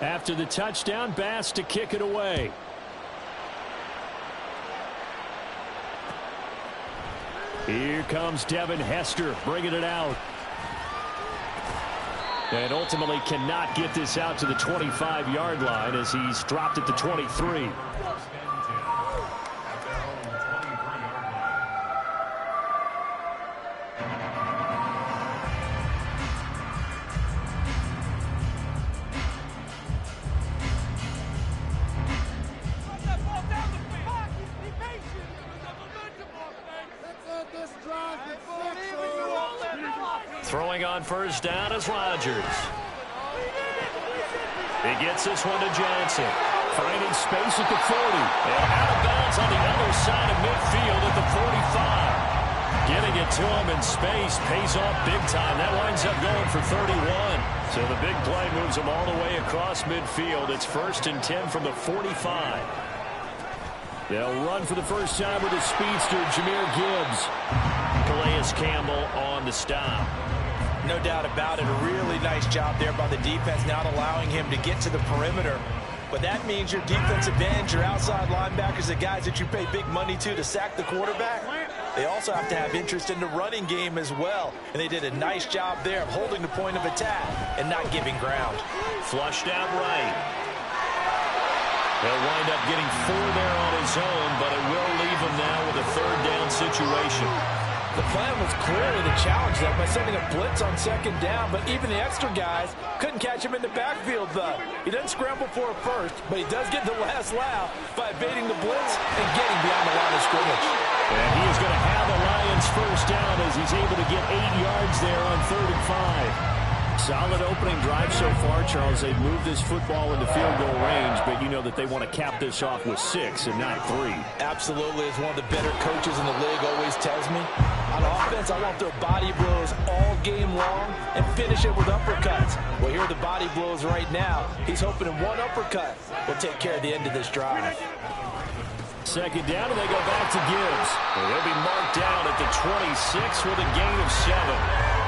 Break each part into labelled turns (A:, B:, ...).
A: After the touchdown, Bass to kick it away. Here comes Devin Hester bringing it out. And ultimately cannot get this out to the 25-yard line as he's dropped at the 23.
B: Throwing on first down is Rodgers. He gets this one to Johnson.
A: Finding space at the 40.
B: And out of bounds on the other side of midfield at the 45. Getting it to him in space pays off big time. That winds up going for 31. So the big play moves him all the way across midfield. It's 1st and 10 from the 45.
A: They'll run for the first time with the speedster, Jahmyr Gibbs.
B: Calais Campbell on the stop.
C: No doubt about it. A really nice job there by the defense, not allowing him to get to the perimeter. But that means your defensive ends, your outside linebackers, the guys that you pay big money to sack the quarterback, they also have to have interest in the running game as well. And they did a nice job there of holding the point of attack and not giving ground.
B: Flushed out right. He'll wind up getting 4 there on his own, but it will leave him now with a 3rd down situation.
C: The plan was clearly to challenge them by sending a blitz on 2nd down, but even the extra guys couldn't catch him in the backfield, though. He doesn't scramble for a first, but he does get the last laugh by evading the blitz and getting beyond the line of scrimmage.
A: And he is going to have the Lions first down as he's able to get 8 yards there on 3rd and 5. Solid opening drive so far, Charles. They've moved this football into field goal range, but you know that they want to cap this off with 6 and not 3.
C: Absolutely. As one of the better coaches in the league always tells me, on offense, I want their body blows all game long and finish it with uppercuts. Well, here are the body blows right now. He's hoping in one uppercut will take care of the end of this drive.
A: 2nd down, and they go back to Gibbs.
B: And he'll be marked down at the 26 with a gain of 7.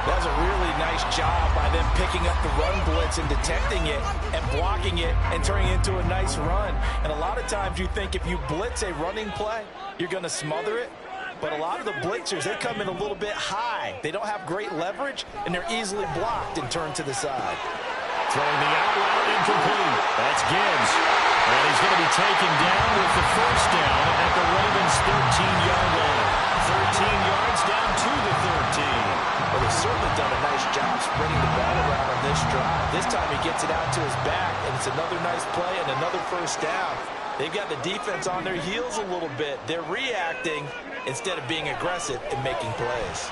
C: That was a really nice job by them picking up the run blitz and detecting it and blocking it and turning it into a nice run. And a lot of times you think if you blitz a running play, you're going to smother it. But a lot of the blitzers, they come in a little bit high. They don't have great leverage, and they're easily blocked and turned to the side.
B: Throwing the out route incomplete. That's Gibbs. And he's going to be taken down with the first down at the Ravens' 13-yard line. 13 yards down to the 13.
C: Well, they've certainly done a nice job spreading the ball around on this drive. This time he gets it out to his back, and it's another nice play and another first down. They've got the defense on their heels a little bit. They're reacting instead of being aggressive and making plays.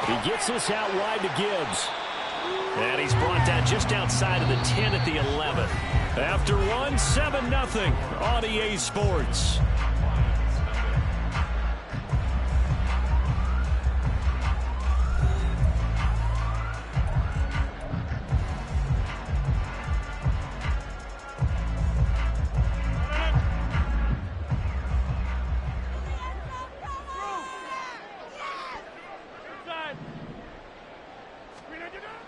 A: He gets this out wide to Gibbs.
B: And he's brought down just outside of the 10 at the 11.
A: After one, 7-0 on EA Sports.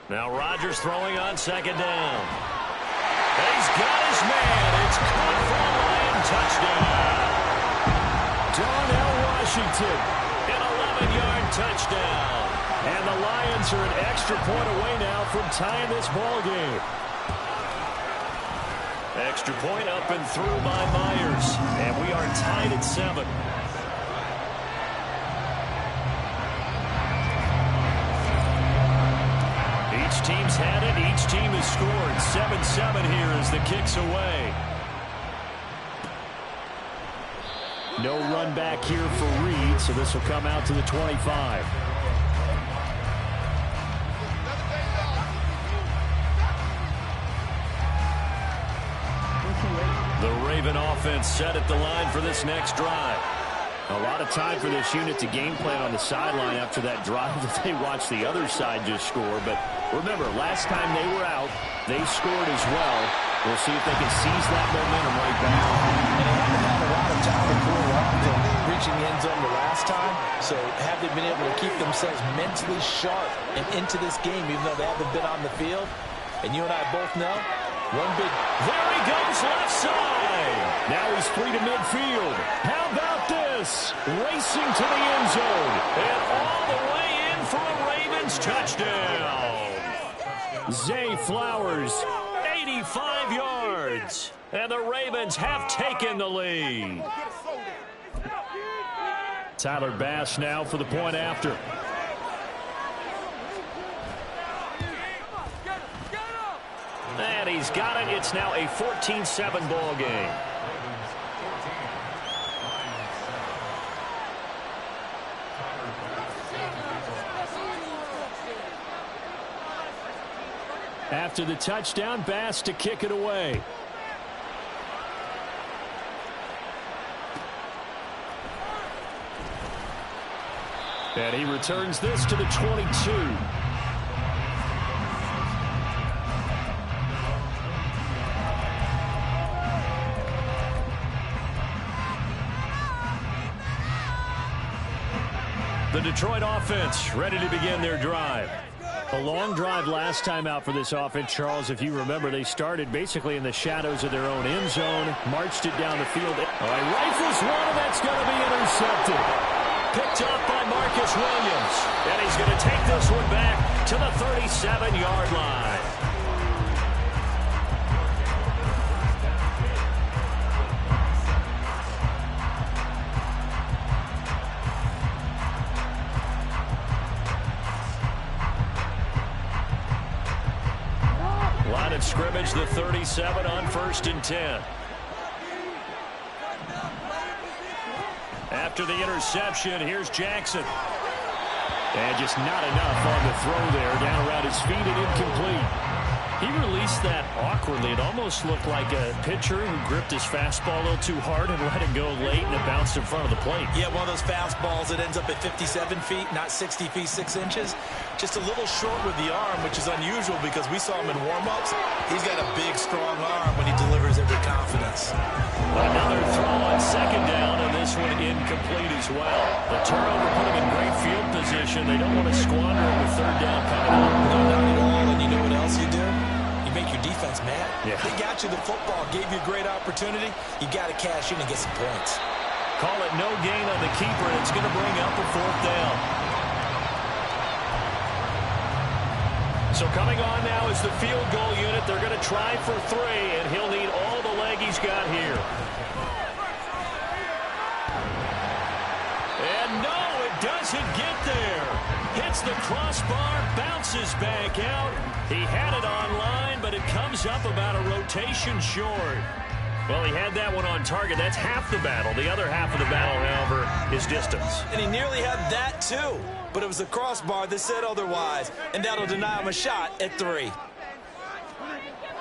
B: Now Rodgers throwing on 2nd down. He's got his man. It's caught for a Lion touchdown.
A: Darnell Washington,
B: An 11-yard touchdown.
A: and the Lions are an extra point away now from tying this ball game.
B: Extra point up and through by Myers. And we are tied at 7. Each team's had it. Each team has scored. 7-7 here as the kick's away.
A: No run back here for Reed, so this will come out to the 25.
B: The Raven offense set at the line for this next drive.
A: A lot of time for this unit to game plan on the sideline after that drive that they watched the other side just score. But remember, last time they were out, they scored as well. We'll see if they can seize that momentum right back.
C: And they haven't had a lot of time to cool off from reaching the end zone the last time. So have they been able to keep themselves mentally sharp and into this game, even though they haven't been on the field? And you and I both know One big.
A: There he goes left side. Now he's free to midfield. How about this? Racing to the end zone. And all the way in for a Ravens touchdown. Zay Flowers, 85 yards. And the Ravens have taken the lead. Tyler Bass now for the point after. And he's got it. It's now a 14-7 ball game. After the touchdown, Bass to kick it away. And he returns this to the 22. The Detroit offense ready to begin their drive. A long drive last time out for this offense, Charles. If you remember, they started basically in the shadows of their own end zone, marched it down the field. All right, rifles one, and that's going to be intercepted. Picked up by Marcus Williams. And he's going to take this one back to the 37-yard line. Line of scrimmage, the 37 on 1st and 10. After the interception, here's Jackson. And just not enough on the throw there. Down around his feet and incomplete. He released that awkwardly. It almost looked like a pitcher who gripped his fastball a little too hard and let it go late, and it bounced in front of the plate.
C: Yeah, one of those fastballs that ends up at 57 feet, not 60 feet, 6 inches. Just a little short with the arm, which is unusual because we saw him in warm-ups. He's got a big, strong arm when he delivers it with confidence.
A: Another throw on 2nd down, and this one incomplete as well. The turnover put him in great field position. They don't want to squander it with 3rd down coming up.
C: No, not at all. And you know what else you do? You make your defense mad.
A: Yeah.
C: They got you the football, gave you a great opportunity. You got to cash in and get some points.
A: Call it no gain on the keeper, and it's going to bring up a 4th down. So coming on now is the field goal unit. They're going to try for 3, and he'll need all the leg he's got here. And no, it doesn't get there. Hits the crossbar, bounces back out. He had it on line, but it comes up about a rotation short. Well, he had that one on target. That's half the battle. The other half of the battle, however, is distance.
C: And he nearly had that, too. But it was the crossbar that said otherwise, and that'll deny him a shot at 3.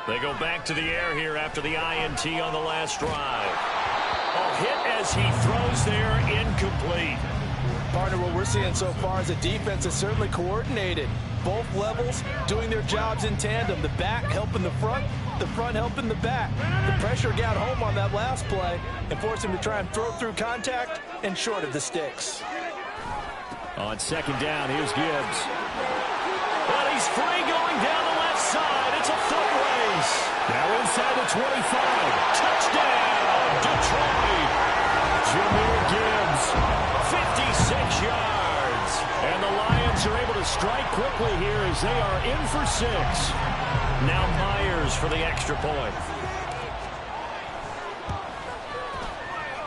A: They go back to the air here after the INT on the last drive. A hit as he throws there, incomplete.
C: Partner, what we're seeing so far is the defense is certainly coordinated. Both levels doing their jobs in tandem. The back helping the front helping the back. The pressure got home on that last play and forced him to try and throw through contact and short of the sticks.
A: On 2nd down, here's Gibbs. But he's free going down the left side. It's a foot race. Now inside the 25. Touchdown, Detroit. Jahmyr Gibbs, 56 yards. And the Lions are able to strike quickly here as they are in for 6. Now Myers for the extra point.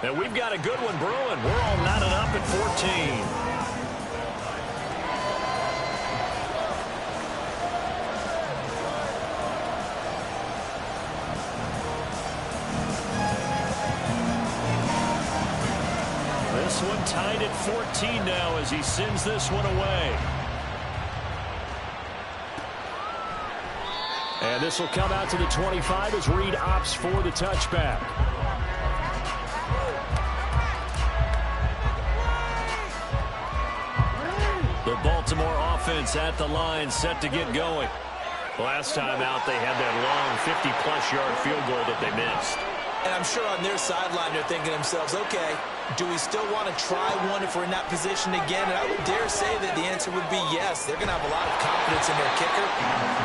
A: And we've got a good one brewing. We're all knotted up at 14. This one tied at 14 now as he sends this one away. And this will come out to the 25 as Reed opts for the touchback. The Baltimore offense at the line set to get going. Last time out they had that long 50-plus yard field goal that they missed.
C: And I'm sure on their sideline they're thinking to themselves, okay, do we still want to try one if we're in that position again? And I would dare say that the answer would be yes. They're going to have a lot of confidence in their kicker.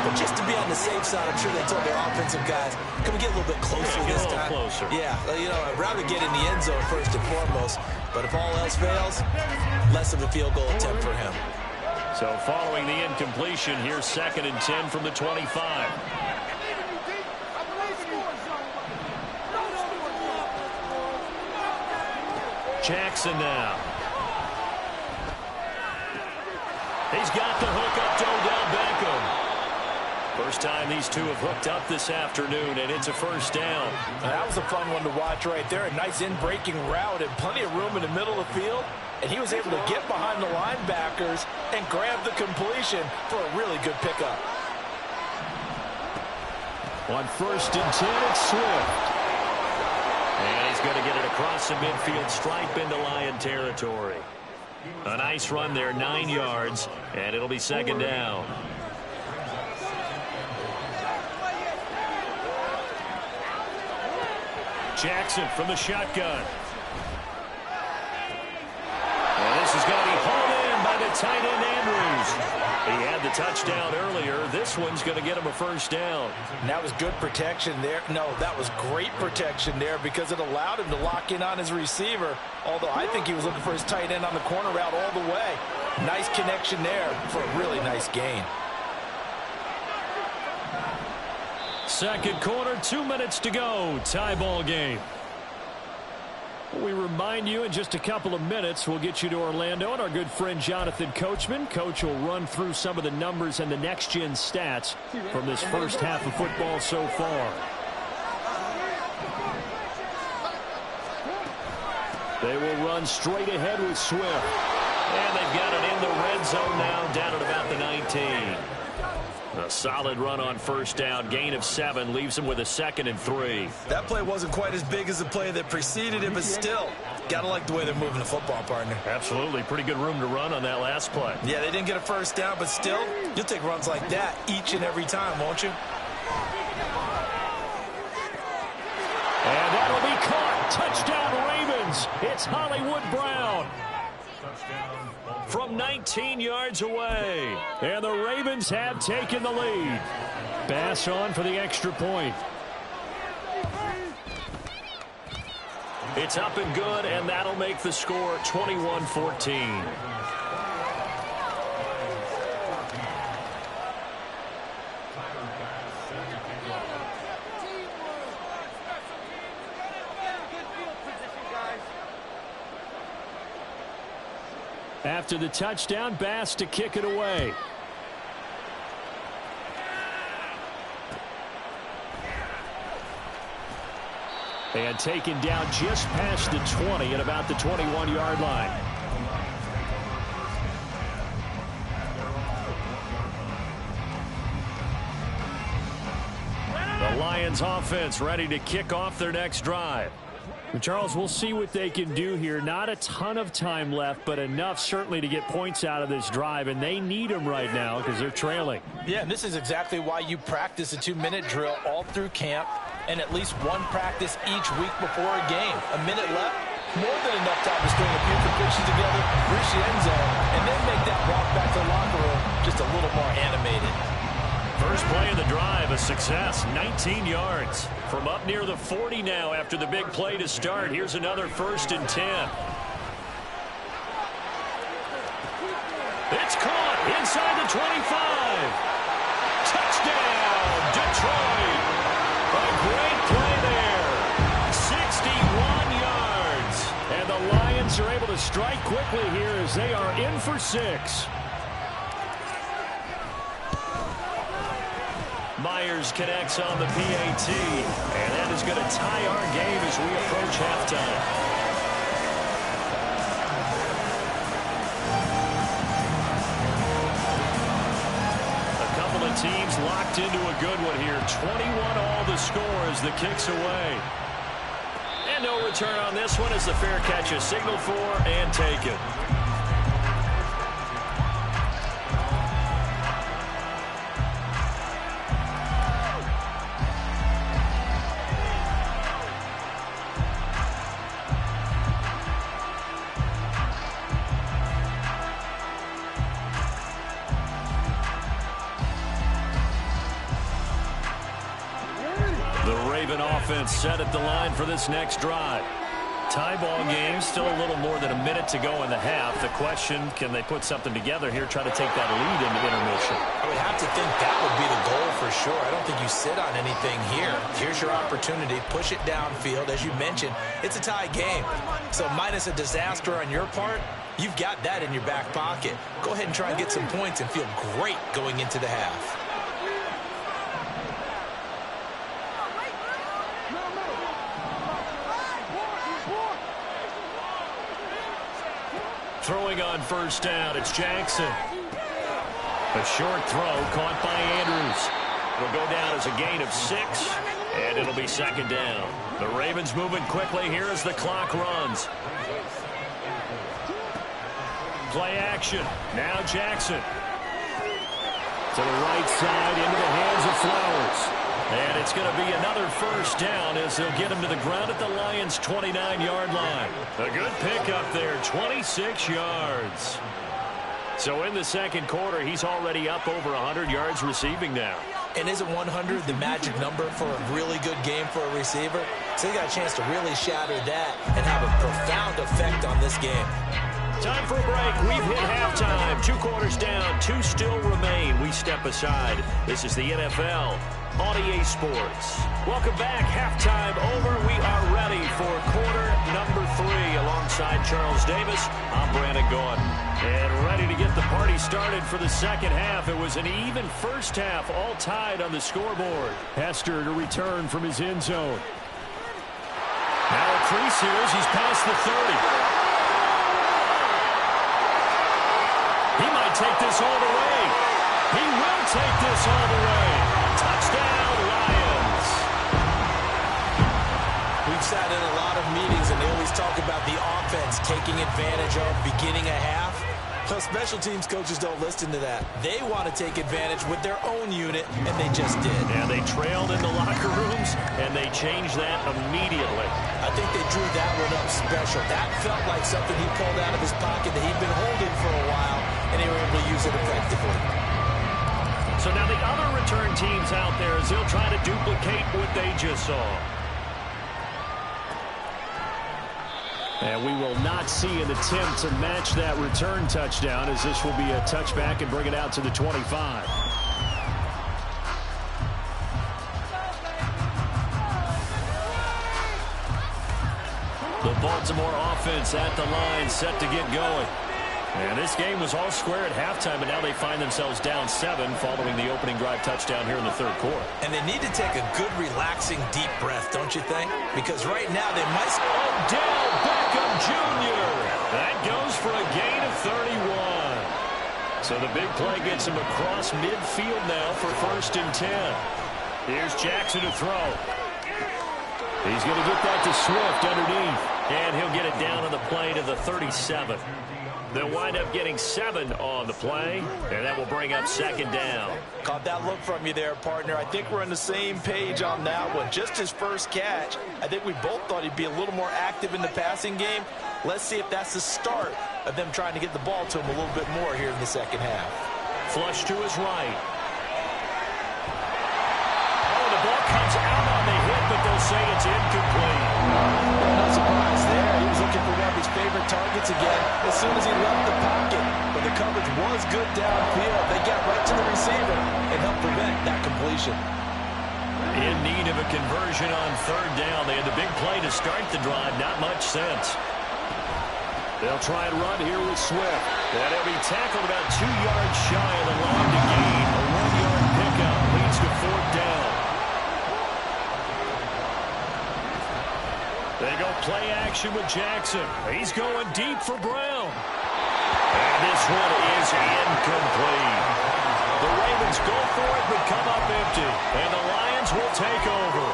C: But just to be on the safe side, I'm sure they told their offensive guys, can we get a little bit closer this time?
B: Closer.
C: Yeah, you know, I'd rather get in the end zone first and foremost. But if all else fails, less of a field goal attempt for him.
B: So following the incompletion, here's 2nd and 10 from the 25. Jackson now. He's got the hook up to Odell Beckham. First time these two have hooked up this afternoon, and it's a first down.
C: That was a fun one to watch right there. A nice in-breaking route and plenty of room in the middle of the field. And he was able to get behind the linebackers and grab the completion for a really good pickup.
B: On 1st and 10, it's Swift. And he's going to get it across the midfield stripe into Lion territory. A nice run there, 9 yards, and it'll be 2nd down. Jackson from the shotgun. And this is going to be hauled in by the tight end Andrews. He had the touchdown earlier. This one's going to get him a first down.
C: And that was good protection there. No, that was great protection there because it allowed him to lock in on his receiver. Although I think he was looking for his tight end on the corner route all the way. Nice connection there for a really nice gain.
B: 2nd quarter, 2 minutes to go. Tie ball game. We remind you in just a couple of minutes we'll get you to Orlando and our good friend Jonathan Coachman. Coach will run through some of the numbers and the next-gen stats from this first half of football so far. They will run straight ahead with Swift. And they've got it in the red zone now down at about the 19. A solid run on first down. Gain of 7 leaves them with a 2nd and 3.
C: That play wasn't quite as big as the play that preceded it, but still, got to like the way they're moving the football, partner.
B: Absolutely. Pretty good room to run on that last play.
C: Yeah, they didn't get a first down, but still, you'll take runs like that each and every time, won't you?
B: And that'll be caught. Touchdown, Ravens. It's Hollywood Brown. From 19 yards away. And the Ravens have taken the lead. Bass on for the extra point. It's up and good, and that'll make the score 21-14. After the touchdown, Bass to kick it away. And taken down just past the 20 at about the 21-yard line. The Lions offense ready to kick off their next drive. Charles, we'll see what they can do here. Not a ton of time left, but enough certainly to get points out of this drive, and they need them right now because they're trailing.
C: Yeah, and this is exactly why you practice a 2-minute drill all through camp and at least one practice each week before a game. A minute left, more than enough time to string a few completions together, reach the end zone, and then make that walk back to the locker room just a little more animated.
B: First play of the drive, a success, 19 yards. From up near the 40 now after the big play to start. Here's another 1st and 10. It's caught inside the 25. Touchdown, Detroit. A great play there. 61 yards. And the Lions are able to strike quickly here as they are in for 6. Myers connects on the PAT, and that is going to tie our game as we approach halftime. A couple of teams locked into a good one here. 21-all the score as the kick's away. And no return on this one as the fair catch is signaled for and taken.
A: even offense set at the line for this next drive. Tie ball game, still a little more than a minute to go in the half. The question, can they put something together here, try to take that lead into intermission?
C: I would have to think that would be the goal for sure. I don't think you sit on anything here. Here's your opportunity. Push it downfield. As you mentioned, it's a tie game. So minus a disaster on your part, you've got that in your back pocket. Go ahead and try and get some points and feel great going into the half.
A: Throwing on first down, it's Jackson. A short throw caught by Andrews. It'll go down as a gain of 6, and it'll be second down. The Ravens moving quickly here as the clock runs. Play action. Now Jackson. To the right side, into the hands of Flowers. And it's going to be another first down as they'll get him to the ground at the Lions' 29-yard line. A good pickup there, 26 yards. So in the second quarter, he's already up over 100 yards receiving now.
C: And isn't 100 the magic number for a really good game for a receiver? So he got a chance to really shatter that and have a profound effect on this game.
A: Time for a break. We've hit halftime. 2 quarters down, 2 still remain. We step aside. This is the NFL on EA Sports. Welcome back. Halftime over. We are ready for quarter number 3. Alongside Charles Davis, I'm Brandon Gaudin. And ready to get the party started for the second half. It was an even first half, all tied on the scoreboard. Hester to return from his end zone. Now a crease here as he's past the 30. He might take this all the way. He will take this all the way. Touchdown, Lions.
C: We've sat in a lot of meetings, and they always talk about the offense taking advantage of beginning a half. Well, special teams coaches don't listen to that. They want to take advantage with their own unit, and they just did.
A: And they trailed in the locker rooms, and they changed that immediately.
C: I think they drew that one up special. That felt like something he pulled out of his pocket that he'd been holding for a while, and they were able to use it effectively.
A: So now the other return teams out there as they'll try to duplicate what they just saw. And we will not see an attempt to match that return touchdown as this will be a touchback and bring it out to the 25. The Baltimore offense at the line set to get going. And this game was all square at halftime, and now they find themselves down 7 following the opening drive touchdown here in the third quarter.
C: And they need to take a good, relaxing, deep breath, don't you think? Because right now they might...
A: Odell Beckham Jr. That goes for a gain of 31. So the big play gets him across midfield now for 1st and 10. Here's Jackson to throw. He's going to get that to Swift underneath. And he'll get it down on the play to the 37. They'll wind up getting 7 on the play, and that will bring up second down.
C: Caught that look from you there, partner. I think we're on the same page on that one. Just his first catch. I think we both thought he'd be a little more active in the passing game. Let's see if that's the start of them trying to get the ball to him a little bit more here in the second half.
A: Flush to his right. Oh, the ball comes out on the hit, but they'll say it's incomplete.
C: Not surprised there. He was looking for one of his favorite targets again as soon as he left the pocket. But the coverage was good downfield. They got right to the receiver and helped prevent that completion.
A: In need of a conversion on third down. They had the big play to start the drive. Not much sense. They'll try and run here with Swift. And he'll be tackled about 2 yards shy of the line to gain. A 1-yard pickup leads to fourth down. They go play action with Jackson. He's going deep for Brown. And this one is incomplete. The Ravens go for it but come up empty. And the Lions will take over.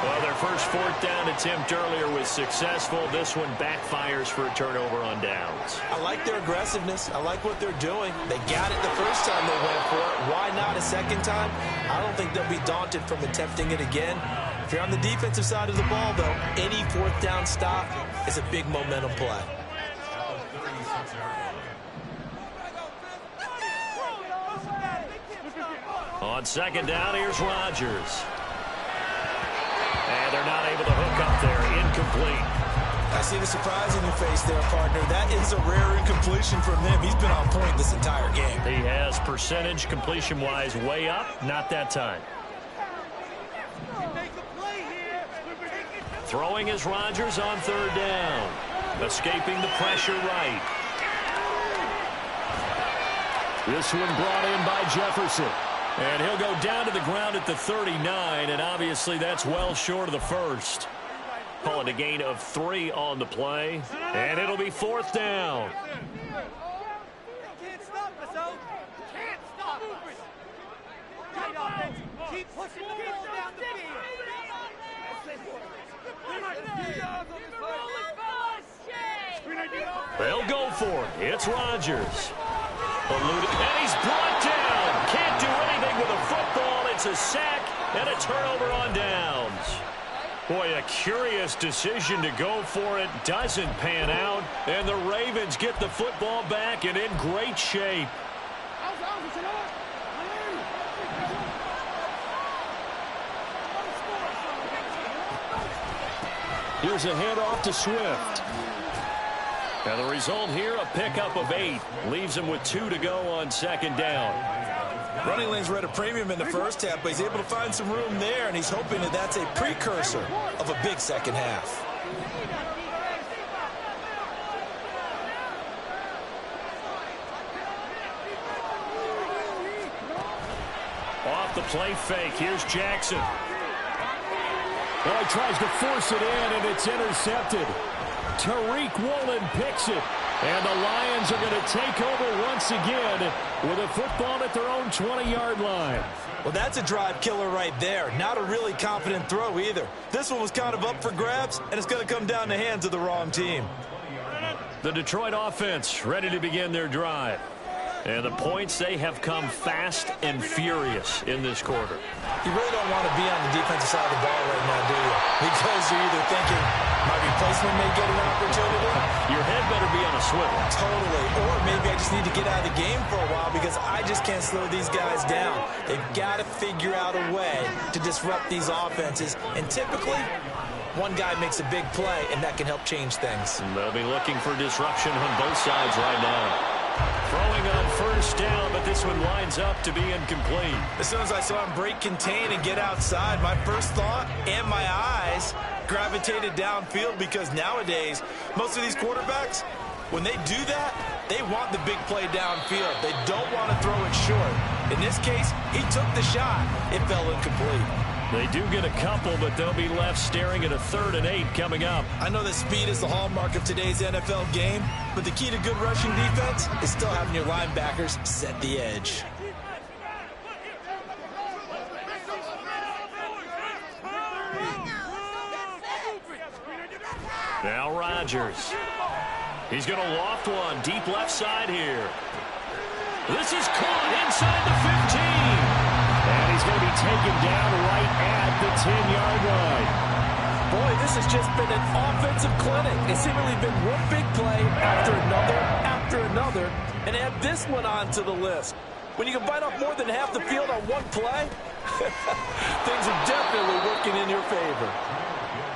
A: Well, their first fourth down attempt earlier was successful. This one backfires for a turnover on downs.
C: I like their aggressiveness. I like what they're doing. They got it the first time they went for it. Why not a second time? I don't think they'll be daunted from attempting it again. If you're on the defensive side of the ball, though, any fourth down stop is a big momentum play. On
A: second down, here's Rodgers.
B: they're not able to hook up there. Incomplete.
C: I see the surprise in your face there, partner. That is a rare incompletion from him. He's been on point this entire game.
B: He has percentage completion-wise way up. Not that time. Throwing is Rodgers on third down. Escaping the pressure right.
A: This one brought in by Jefferson.
B: And he'll go down to the ground at the 39, and obviously that's well short of the first. Call it a gain of 3 on the play, and it'll be fourth down.
D: Can't stop us, O. Can't stop us. Great offense. Keep pushing the ball down the field.
B: They'll go for it. It's Rodgers. And he's brought down. Can't do anything with a football. It's a sack and a turnover on downs. Boy, a curious decision to go for it. Doesn't pan out. And the Ravens get the football back and in great shape.
A: Here's a handoff to Swift.
B: And the result here, a pickup of 8. Leaves him with 2 to go on second down.
C: Running lanes were at a premium in the first half, but he's able to find some room there, and he's hoping that that's a precursor of a big second half.
B: Off the play fake. Here's Jackson.
A: Well, he tries to force it in, and it's intercepted. Tariq Woolen picks it. And the Lions are going to take over once again with a football at their own 20-yard line.
C: Well, that's a drive killer right there. Not a really confident throw either. This one was kind of up for grabs, and it's going to come down the hands of the wrong team.
B: The Detroit offense ready to begin their drive. And the points, they have come fast and furious in this quarter.
C: You really don't want to be on the defensive side of the ball right now, do you? Because you're either thinking my replacement may get an opportunity.
B: Your head better be on a swivel.
C: Totally. Or maybe I just need to get out of the game for a while because I just can't slow these guys down. They've got to figure out a way to disrupt these offenses. And typically, one guy makes a big play, and that can help change things.
B: And they'll be looking for disruption on both sides right now. Throwing on first down, but this one lines up to be incomplete.
C: As soon as I saw him break contain and get outside, my first thought and my eyes gravitated downfield because nowadays, most of these quarterbacks, when they do that, they want the big play downfield. They don't want to throw it short. In this case, he took the shot. It fell incomplete.
B: They do get a couple, but they'll be left staring at a 3rd and 8 coming up.
C: I know that speed is the hallmark of today's NFL game, but the key to good rushing defense is still having your linebackers set the edge.
B: Now Rodgers. He's going to loft one deep left side here. This is caught inside the 15.
A: And he's going to be taken down right at the 10-yard line.
E: Boy, this has just been an offensive clinic. It's seemingly been one big play after another, and add this one onto the list. When you can bite off more than half the field on one play, things are definitely working in your favor.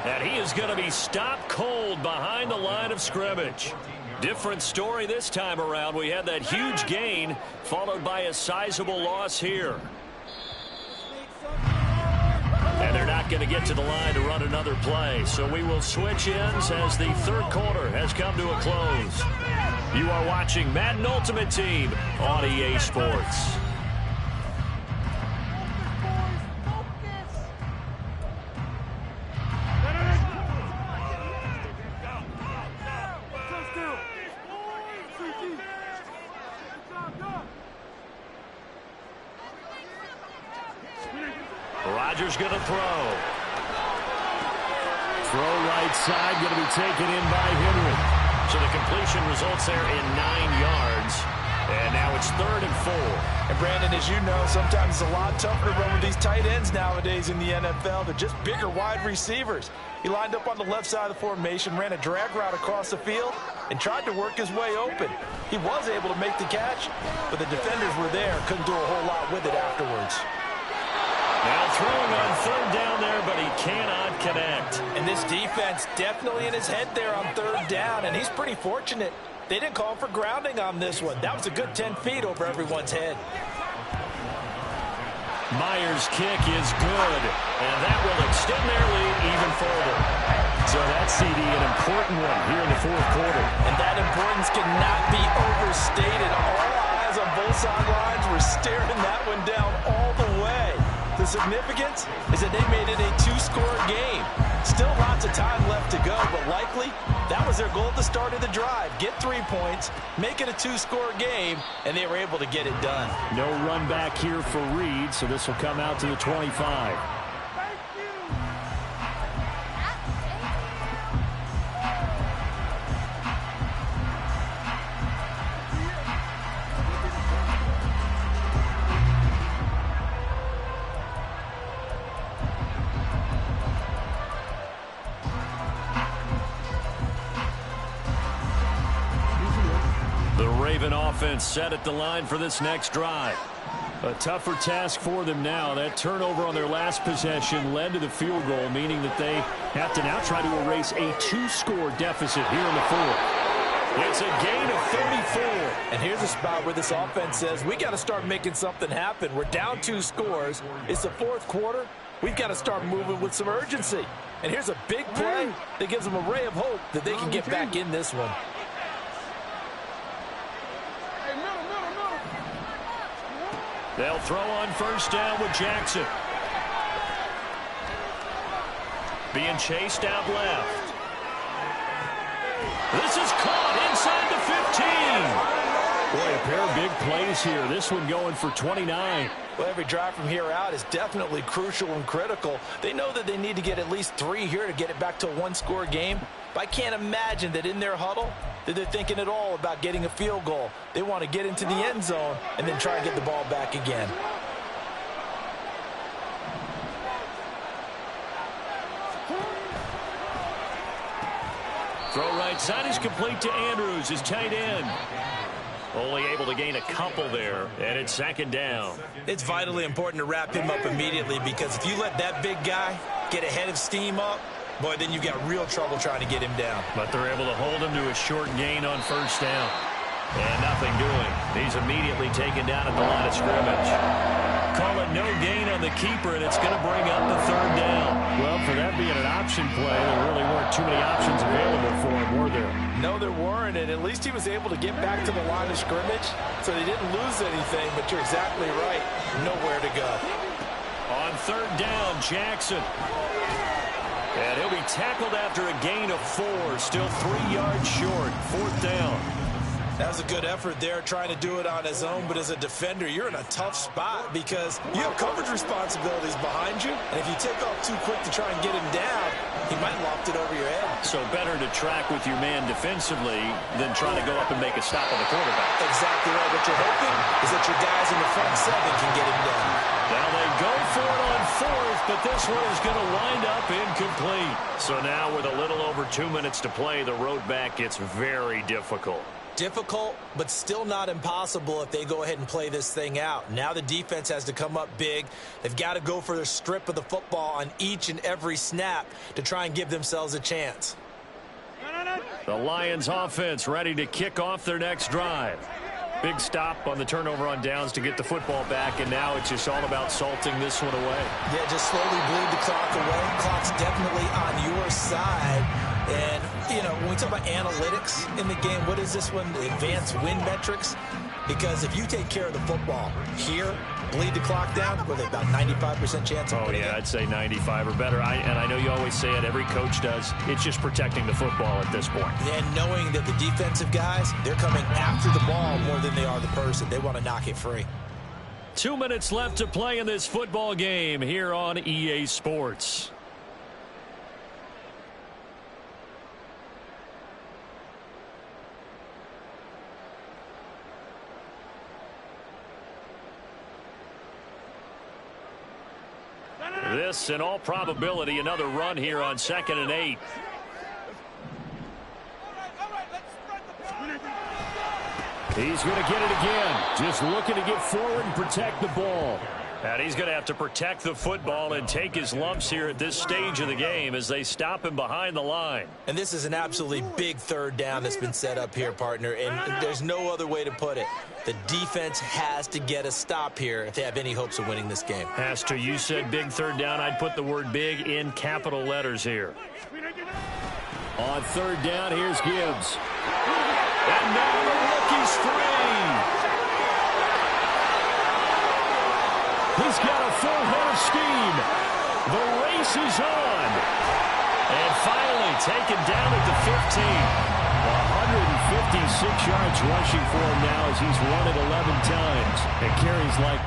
B: And he is going to be stopped cold behind the line of scrimmage. Different story this time around. We had that huge gain followed by a sizable loss here. And they're not going to get to the line to run another play. So we will switch ends as the third quarter has come to a close. You are watching Madden Ultimate Team on EA Sports. Rodgers going to throw.
A: Throw right side, going to be taken in by Henry.
B: So the completion results there in 9 yards. And now it's 3rd and 4.
C: And Brandon, as you know, sometimes it's a lot tougher to run with these tight ends nowadays in the NFL. They're just bigger wide receivers. He lined up on the left side of the formation, ran a drag route across the field, and tried to work his way open. He was able to make the catch, but the defenders were there, couldn't do a whole lot with it afterwards.
B: Now throwing on third down there, but he cannot connect.
C: And this defense definitely in his head there on third down, and he's pretty fortunate. They didn't call for grounding on this one. That was a good 10 feet over everyone's head.
B: Myers' kick is good, and that will extend their lead even further.
A: So that's, CD, an important one here in the fourth quarter.
C: And that importance cannot be overstated. All eyes on both sidelines were staring that one down all the way. The significance is that they made it a two-score game. Still lots of time left to go, but likely that was their goal at the start of the drive. Get 3 points, make it a two-score game, and they were able to get it done.
A: No run back here for Reed, so this will come out to the 25.
B: Offense set at the line for this next drive.
A: A tougher task for them now. That turnover on their last possession led to the field goal, meaning that they have to now try to erase a two-score deficit here in the fourth.
B: It's a gain of 34.
E: And here's a spot where this offense says, we got to start making something happen. We're down 2 scores. It's the fourth quarter. We've got to start moving with some urgency. And here's a big play that gives them a ray of hope that they can get back in this one.
B: They'll throw on first down with Jackson. Being chased out left. This is caught inside the 15.
A: Boy, a pair of big plays here. This one going for 29.
C: Well, every drive from here out is definitely crucial and critical. They know that they need to get at least 3 here to get it back to a one-score game. But I can't imagine that in their huddle that they're thinking at all about getting a field goal. They want to get into the end zone and then try and get the ball back again.
B: Throw right side is complete to Andrews, his tight end. Only able to gain a couple there, and it's second down.
C: It's vitally important to wrap him up immediately, because if you let that big guy get a head of steam up, boy, then you've got real trouble trying to get him down.
B: But they're able to hold him to a short gain on first down. And nothing doing. He's immediately taken down at the line of scrimmage. Call it no gain on the keeper, and it's going to bring up the third down.
A: Well, for that being an option play, there really weren't too many options available for him, were there?
C: No, there weren't, and at least he was able to get back to the line of scrimmage, so he didn't lose anything, but you're exactly right. Nowhere to go.
B: On third down, Jackson. And he'll be tackled after a gain of 4, still 3 yards short. Fourth down.
C: That was a good effort there, trying to do it on his own, but as a defender, you're in a tough spot because you have coverage responsibilities behind you, and if you take off too quick to try and get him down, he might loft it over your head.
B: So better to track with your man defensively than try to go up and make a stop on the quarterback.
C: Exactly right. What you're hoping is that your guys in the front 7 can get him down.
B: Now they go for it on fourth, but this one is going to wind up incomplete. So now with a little over 2 minutes to play, the road back gets very difficult.
C: Difficult, but still not impossible if they go ahead and play this thing out. Now the defense has to come up big. They've got to go for their strip of the football on each and every snap to try and give themselves a chance.
B: The Lions offense ready to kick off their next drive. Big stop on the turnover on downs to get the football back, and now it's just all about salting this one away.
C: Yeah, just slowly bleed the clock away. Clock's definitely on your side. And, you know, when we talk about analytics in the game, what is this one? Advanced win metrics? Because if you take care of the football here, bleed the clock down, with about 95% chance of winning.
B: Oh, yeah, I'd say 95 or better. And I know you always say it, every coach does. It's just protecting the football at this point.
C: And knowing that the defensive guys, they're coming after the ball more than they are the person. They want to knock it free.
B: 2 minutes left to play in this football game here on EA Sports. This, in all probability, another run here on 2nd and 8.
A: He's going to get it again. Just looking to get forward and protect the ball.
B: And he's going to have to protect the football and take his lumps here at this stage of the game as they stop him behind the line.
C: And this is an absolutely big third down that's been set up here, partner, and there's no other way to put it. The defense has to get a stop here if they have any hopes of winning this game.
B: Has to. You said big third down. I'd put the word big in capital letters here.
A: On third down, here's Gibbs.
B: And now the rookie's free.
A: He's got a full head of steam. The race is on.
B: And finally taken down at the 15.
A: 156 yards rushing for him now as he's run it 11 times. And carries like...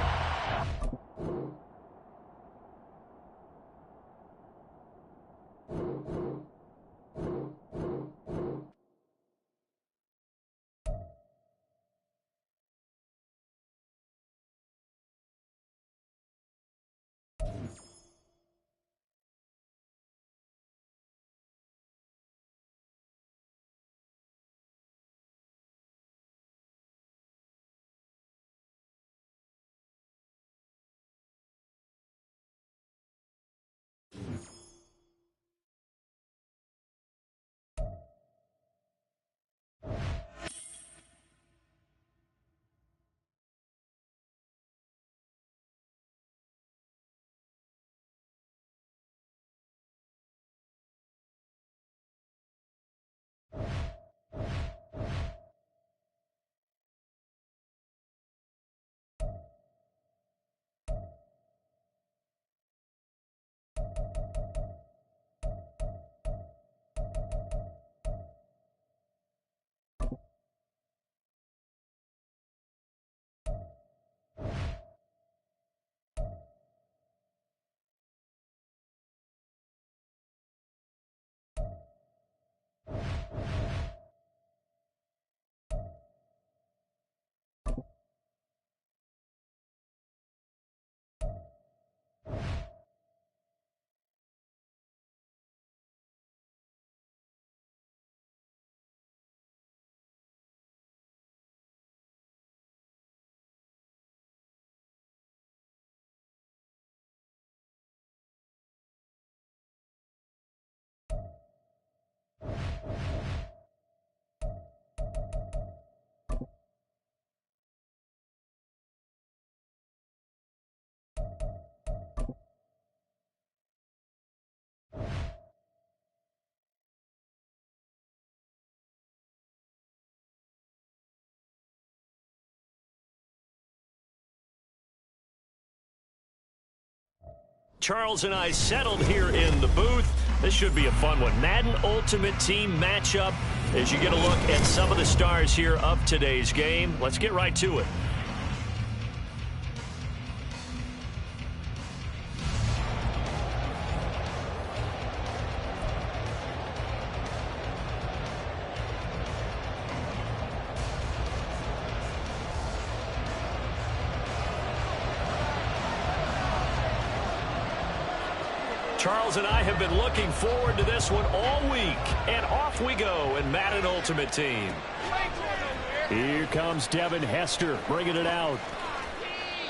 B: Charles and I settled here in the booth. This should be a fun one. Madden Ultimate Team matchup as you get a look at some of the stars here of today's game. Let's get right to it. Charles and I have been looking forward to this one all week. And off we go in Madden Ultimate Team.
A: Here comes Devin Hester bringing it out.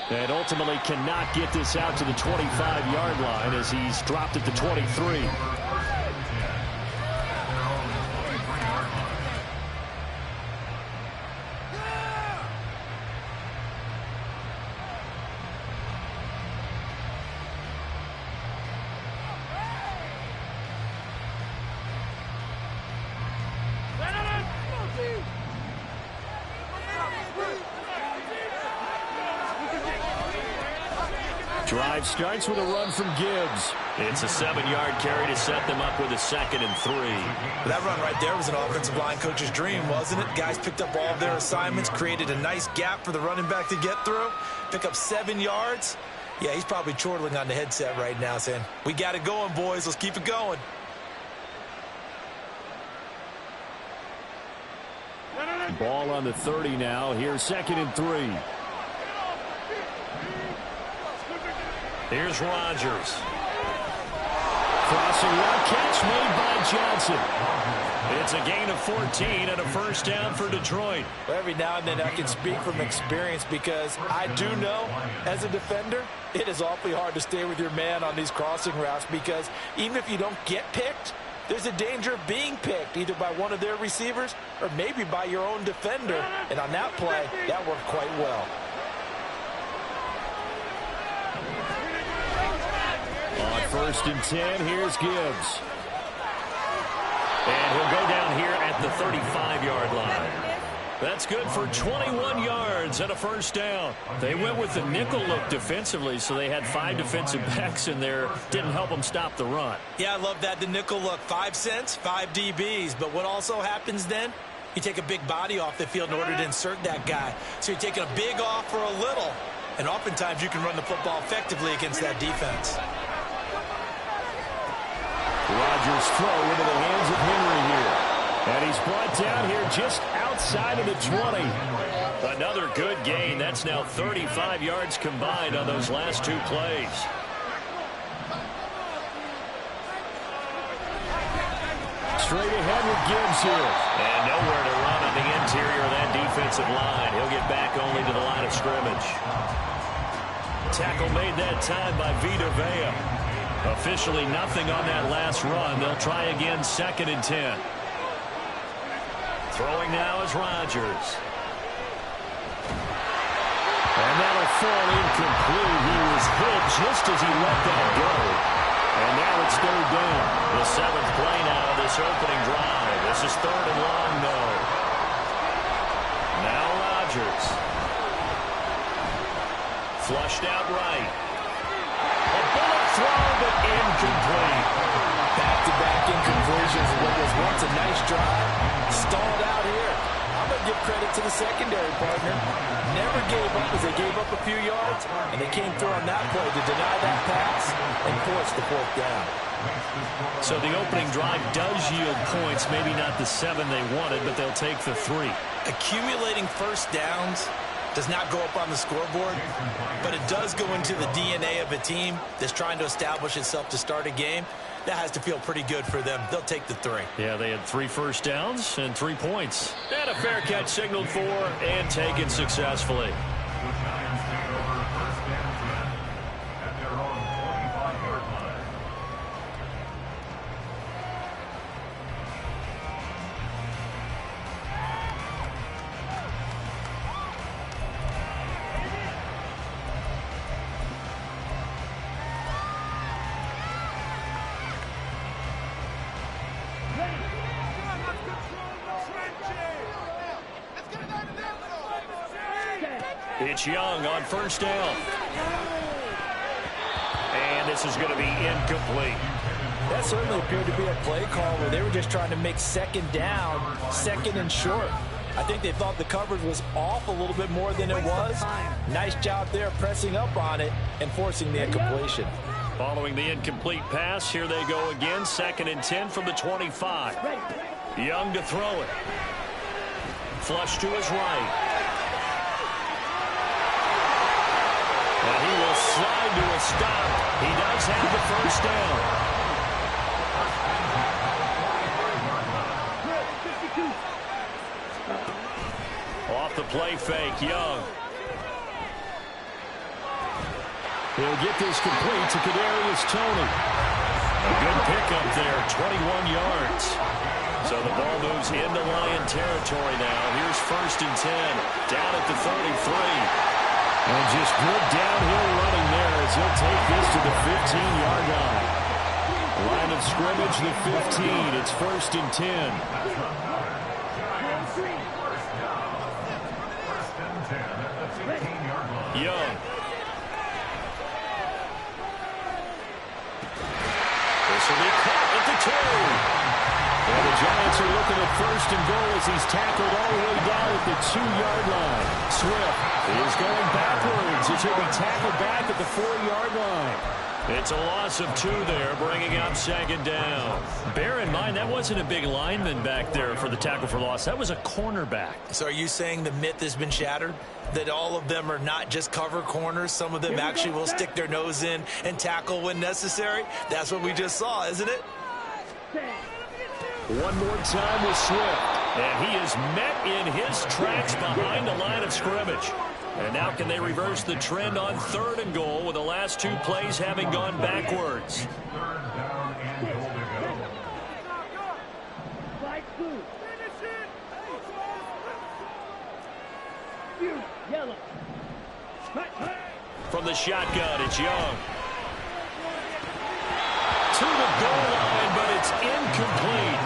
A: And ultimately cannot get this out to the 25-yard line as he's dropped at the 23. Drive starts with a run from Gibbs.
B: It's a 7-yard carry to set them up with a 2nd and 3.
C: That run right there was an offensive line coach's dream, wasn't it? Guys picked up all of their assignments, created a nice gap for the running back to get through, pick up 7 yards. Yeah, he's probably chortling on the headset right now saying, we got it going, boys. Let's keep it going.
A: Ball on the 30 now. Here's 2nd and 3.
B: Here's Rodgers.
A: Crossing one, catch made by Johnson.
B: It's a gain of 14 and a first down for Detroit.
C: Well, every now and then I can speak from experience because I do know as a defender it is awfully hard to stay with your man on these crossing routes because even if you don't get picked, there's a danger of being picked either by one of their receivers or maybe by your own defender. And on that play, that worked quite well.
A: On 1st and 10, here's Gibbs. And he'll go down here at the 35-yard line. That's good for 21 yards and a first down. They went with the nickel look defensively, so they had 5 defensive backs in there. Didn't help them stop the run.
C: Yeah, I love that, the nickel look. 5 cents, 5 DBs. But what also happens then? You take a big body off the field in order to insert that guy. So you're taking a big off for a little. And oftentimes you can run the football effectively against that defense.
A: Rodgers' throw into the hands of Henry here. And he's brought down here just outside of the 20.
B: Another good gain. That's now 35 yards combined on those last 2 plays.
A: Straight ahead with Gibbs here.
B: And nowhere to run on the interior of that defensive line. He'll get back only to the line of scrimmage. Tackle made that time by Vita Vea. Officially nothing on that last run. They'll try again 2nd and 10. Throwing now is Rodgers.
A: And that'll fall incomplete. He was hit just as he let that go. And now it's 3rd down.
B: The 7th play now of this opening drive. This is 3rd and long, though. Now Rodgers. Flushed out right. A bullet throw, but incomplete.
C: Back-to-back incompletions of what was once a nice drive. Stalled out here. I'm going to give credit to the secondary partner. Never gave up as they gave up a few yards, and they came through on that play to deny that pass and force the 4th down.
B: So the opening drive does yield points, maybe not the 7 they wanted, but they'll take the 3.
C: Accumulating first downs does not go up on the scoreboard, but it does go into the DNA of a team that's trying to establish itself to start a game. That has to feel pretty good for them. They'll take the 3.
B: Yeah, they had 3 first downs and 3 points. And a fair catch signaled for and taken successfully. It's Young on 1st down. And this is going to be incomplete.
C: That certainly appeared to be a play call where they were just trying to make 2nd down, 2nd and short. I think they thought the coverage was off a little bit more than it was. Nice job there pressing up on it and forcing the incompletion.
B: Following the incomplete pass, here they go again. 2nd and 10 from the 25. Young to throw it. Flush to his right. And he will slide to a stop. He does have the first down. Off the play fake, Young.
A: He'll get this complete to Kadarius Toney.
B: A good pickup there, 21 yards. So the ball moves into Lion territory now. Here's 1st and 10, down at the 33.
A: And just good downhill running there as he'll take this to the 15-yard line. Line of scrimmage, the 15. It's 1st and 10.
B: Young. This will be caught at the 2.
A: And the Giants are looking at 1st and goal as he's tackled all the way down at the 2-yard line. Swift is going backwards as he'll be tackled back at the 4-yard line.
B: It's a loss of 2 there, bringing up 2nd down. Bear in mind, that wasn't a big lineman back there for the tackle for loss. That was a cornerback.
C: So are you saying the myth has been shattered? That all of them are not just cover corners? Some of them actually will stick their nose in and tackle when necessary? That's what we just saw, isn't it?
A: One more time with Swift.
B: And he is met in his tracks behind the line of scrimmage. And now can they reverse the trend on 3rd and goal with the last 2 plays having gone backwards? From the shotgun, it's Young. To the goal line, but it's incomplete.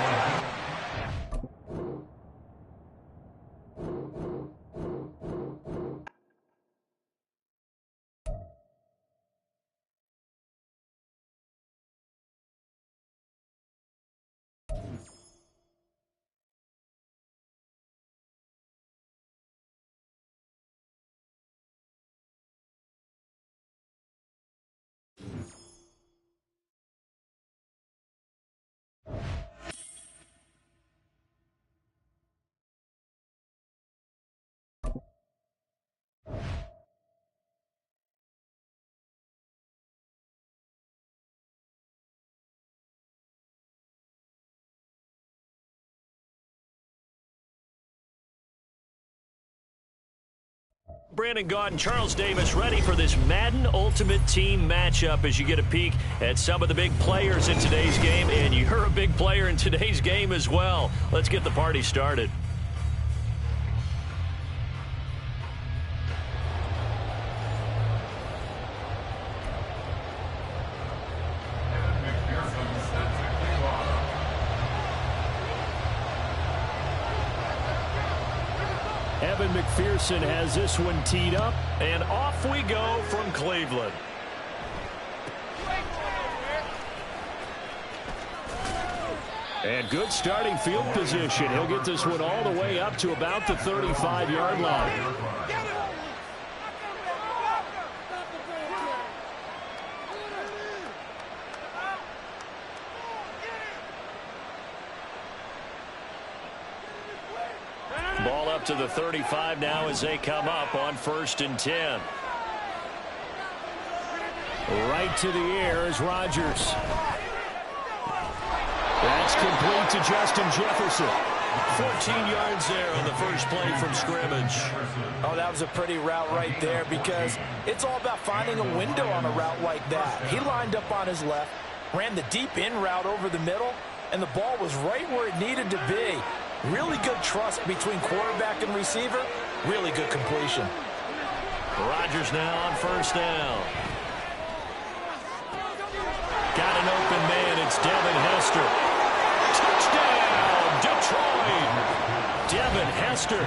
B: Brandon Gaudin and Charles Davis ready for this Madden Ultimate Team matchup as you get a peek at some of the big players in today's game. And you're a big player in today's game as well. Let's get the party started.
A: Evan McPherson has this one teed up.
B: And off we go from Cleveland.
A: And good starting field position. He'll get this one all the way up to about the 35-yard line.
B: Ball up to the 35 now as they come up on 1st and 10.
A: Right to the air is Rodgers. That's complete to Justin Jefferson.
B: 14 yards there on the first play from scrimmage.
C: Oh, that was a pretty route right there because it's all about finding a window on a route like that. He lined up on his left, ran the deep in route over the middle, and the ball was right where it needed to be. Really good trust between quarterback and receiver. Really good completion.
B: Rodgers now on 1st down. Got an open man. It's Devin Hester. Touchdown, Detroit. Devin Hester,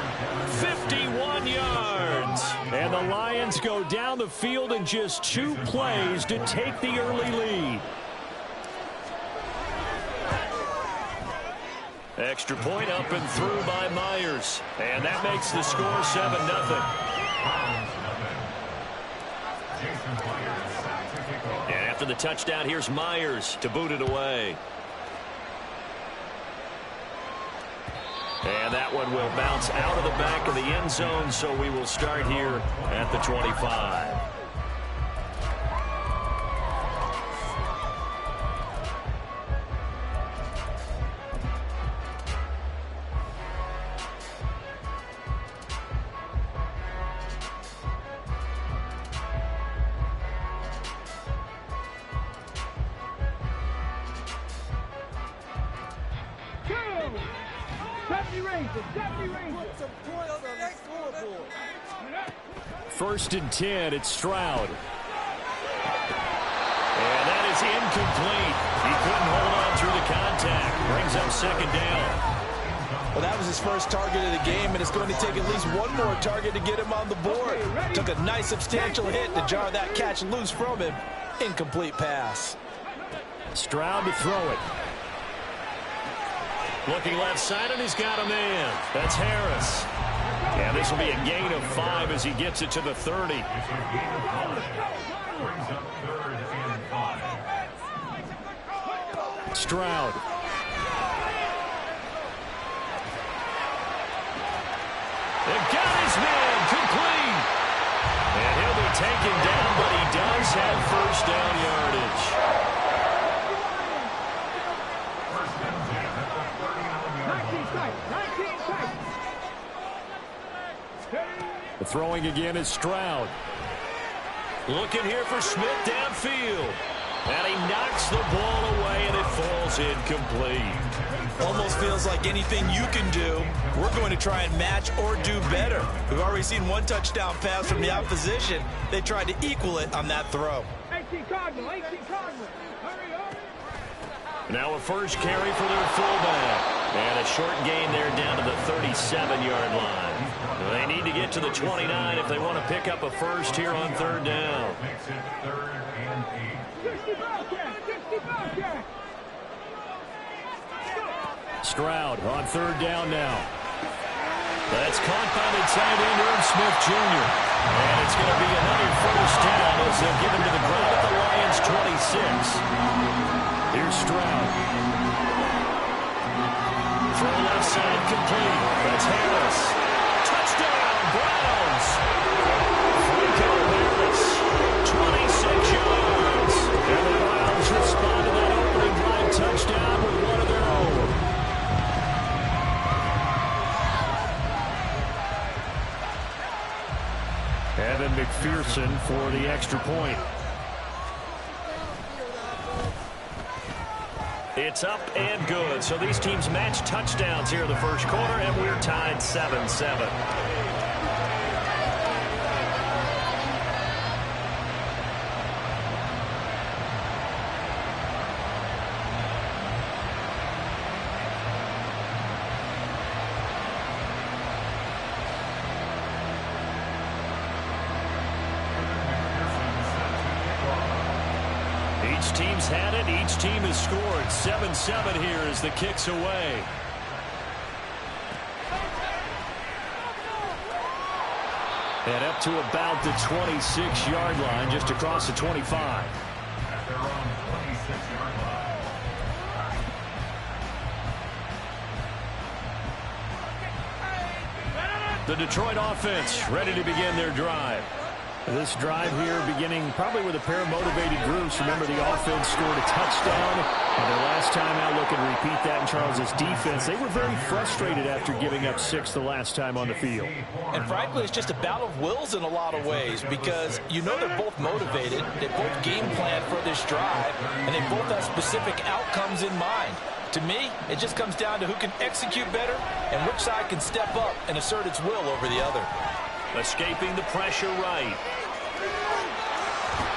B: 51 yards.
A: And the Lions go down the field in just 2 plays to take the early lead.
B: Extra point up and through by Myers. And that makes the score 7-0. And after the touchdown, here's Myers to boot it away. And that one will bounce out of the back of the end zone, so we will start here at the 25.
A: First and 10, it's Stroud.
B: And that is incomplete. He couldn't hold on through the contact. Brings up 2nd down.
C: Well, that was his first target of the game, and it's going to take at least one more target to get him on the board. Took a nice substantial hit to jar that catch loose from him. Incomplete pass.
A: Stroud to throw it.
B: Looking left side, and he's got a man. That's Harris. And this will be a gain of 5 as he gets it to the 30.
A: Stroud.
B: They've got his man complete. And he'll be taken down, but he does have 1st down yardage.
A: throwing again is Stroud.
B: Looking here for Smith downfield. And he knocks the ball away, and it falls incomplete.
C: Almost feels like anything you can do, we're going to try and match or do better. We've already seen one touchdown pass from the opposition. They tried to equal it on that throw.
D: 18 Cardinal, 18 Cardinal. Hurry up.
B: Now a first carry for their fullback. And a short gain there down to the 37-yard line. They need to get to the 29 if they want to pick up a first here on third down.
A: Stroud on third down now.
B: That's caught by the tight end, Irv Smith Jr. And it's going to be another first down as they'll give him to the ground at the Lions' 26.
A: Here's Stroud.
B: Throw left side complete. That's Harris. Touchdown, Browns. Franco Harris, 26 yards. And the Browns respond to that opening drive touchdown with one of their own.
A: Evan McPherson for the extra point.
B: It's up and good. So these teams match touchdowns here in the first quarter, and we're tied 7-7. Each team's had it. Each team has scored. 7-7 here as the kick's away.
A: And up to about the 26-yard line, just across the 25.
B: The Detroit offense ready to begin their drive.
A: This drive here beginning probably with a pair of motivated groups. Remember, the offense scored a touchdown. And their last time out, looking to repeat that in Charles' defense. They were very frustrated after giving up 6 the last time on the field.
C: And frankly, it's just a battle of wills in a lot of ways because you know they're both motivated. They both game plan for this drive, and they both have specific outcomes in mind. To me, it just comes down to who can execute better and which side can step up and assert its will over the other.
B: Escaping the pressure right.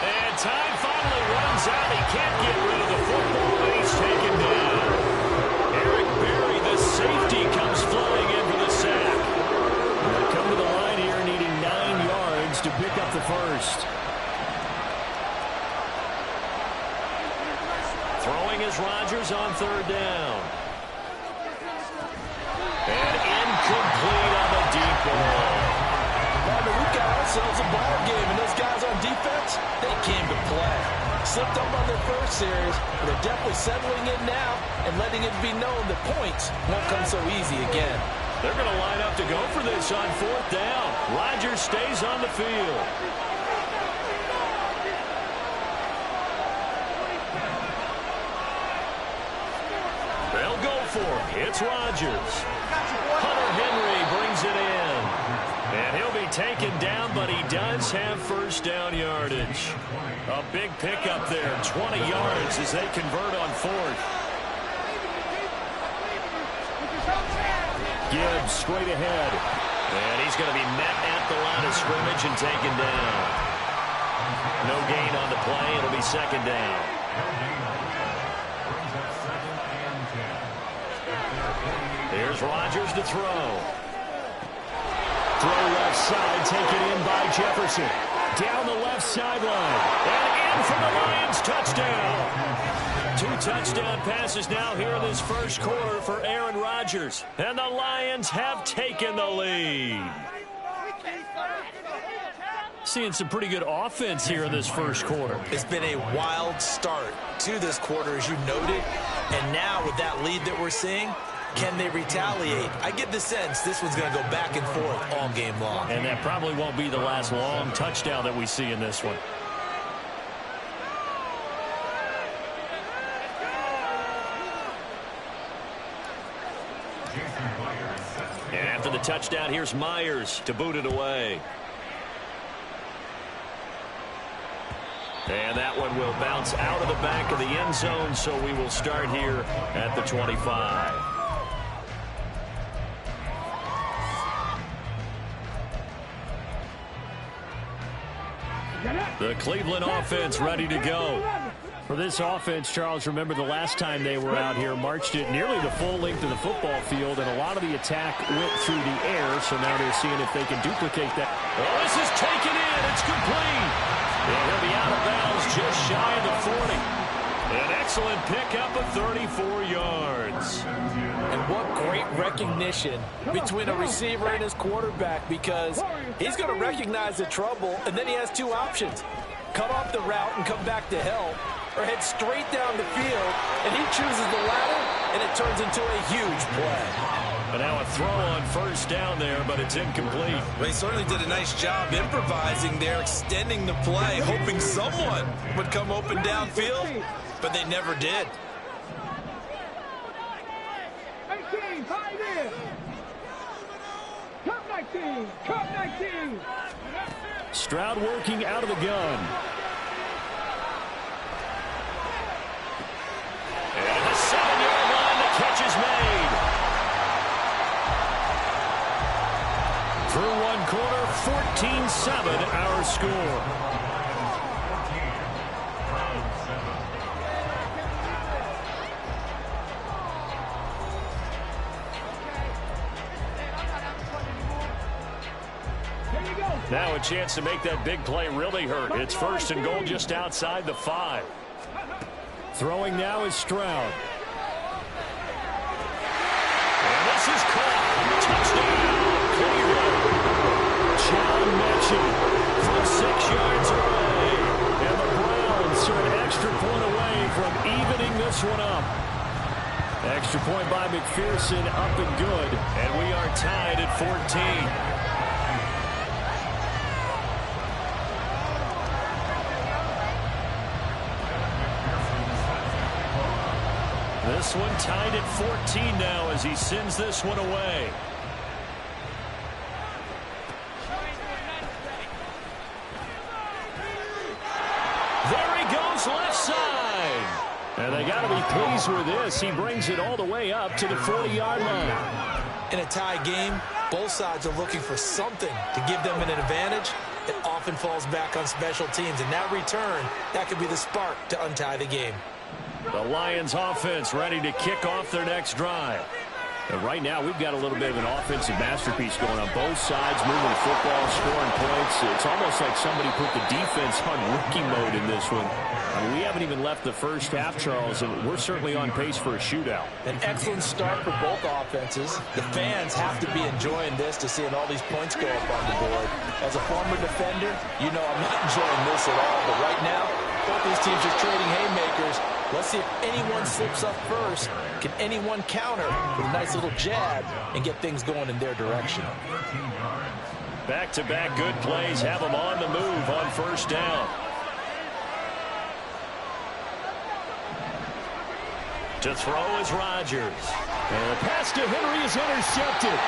B: And time finally runs out. He can't get rid of the football, and he's taken down. Eric Berry, the safety, comes flying in for the sack.
A: They come to the line here needing 9 yards to pick up the first.
B: Throwing is Rodgers on third down. And incomplete on the deep ball.
C: We've got ourselves a ball game, and those guys on defense, they came to play. Slipped up on their first series, but they're definitely settling in now and letting it be known that points won't come so easy again.
B: They're going to line up to go for this on fourth down. Rodgers stays on the field. They'll go for it. It's Rodgers. Hunter Henry brings it in. And he'll be taken down, but he does have first down yardage. A big pickup there, 20 yards as they convert on fourth.
A: Gibbs straight ahead.
B: And he's going to be met at the line of scrimmage and taken down. No gain on the play. It'll be second down. Here's Rodgers to throw.
A: Throw left side, taken in by Jefferson. Down the left sideline.
B: And in for the Lions, touchdown. 2 touchdown passes now here in this first quarter for Aaron Rodgers. And the Lions have taken the lead.
A: Seeing some pretty good offense here in this first quarter.
C: It's been a wild start to this quarter, as you noted. And now with that lead that we're seeing, can they retaliate? I get the sense this one's going to go back and forth all game long.
B: And that probably won't be the last long touchdown that we see in this one. And after the touchdown, here's Myers to boot it away.
A: And that one will bounce out of the back of the end zone, so we will start here at the 25. The Cleveland offense ready to go.
B: For this offense, Charles, remember the last time they were out here, marched it nearly the full length of the football field, and a lot of the attack went through the air, so now they're seeing if they can duplicate that.
A: Well, this is taken in. It's complete. And he'll be out of bounds just shy of the 40. An excellent pickup of 34 yards.
E: And what great recognition between a receiver and his quarterback, because he's going to recognize the trouble, and then he has two options. Cut off the route and come back to help, or head straight down the field, and he chooses the latter, and it turns into a huge play.
A: And now a throw on first down there, but it's incomplete.
C: Well, he certainly did a nice job improvising there, extending the play, hoping someone would come open downfield, but they never did.
D: 18, high there. Cut 19, cut 19.
B: Stroud working out of the gun.
A: And the 7-yard line, the catch is made. Through one quarter, 14-7 our score. Now a chance to make that big play really hurt. It's first and goal just outside the 5.
B: Throwing now is Stroud.
A: And this is caught. Touchdown, Cleveland. John Mechie from 6 yards away. And the Browns are an extra point away from evening this one up. Extra point by McPherson, up and good. And we are tied at 14. This one tied at 14 now as he sends this one away. There he goes left side. And they got to be pleased with this. He brings it all the way up to the 40-yard line.
C: In a tie game, both sides are looking for something to give them an advantage. It often falls back on special teams. And that return, that could be the spark to untie the game.
A: The Lions offense ready to kick off their next drive. And right now we've got a little bit of an offensive masterpiece going on both sides, moving the football, scoring points. It's almost like somebody put the defense on rookie mode in this one. I mean, we haven't even left the first half, Charles, and we're certainly on pace for a shootout.
E: An excellent start for both offenses. The fans have to be enjoying this to seeing all these points go up on the board. As a former defender, you know I'm not enjoying this at all. But right now, both these teams are trading haymakers. Let's see if anyone slips up first. Can anyone counter with a nice little jab and get things going in their direction?
A: Back-to-back good plays have them on the move on first down. To throw is Rodgers.
B: And the pass to Henry is intercepted.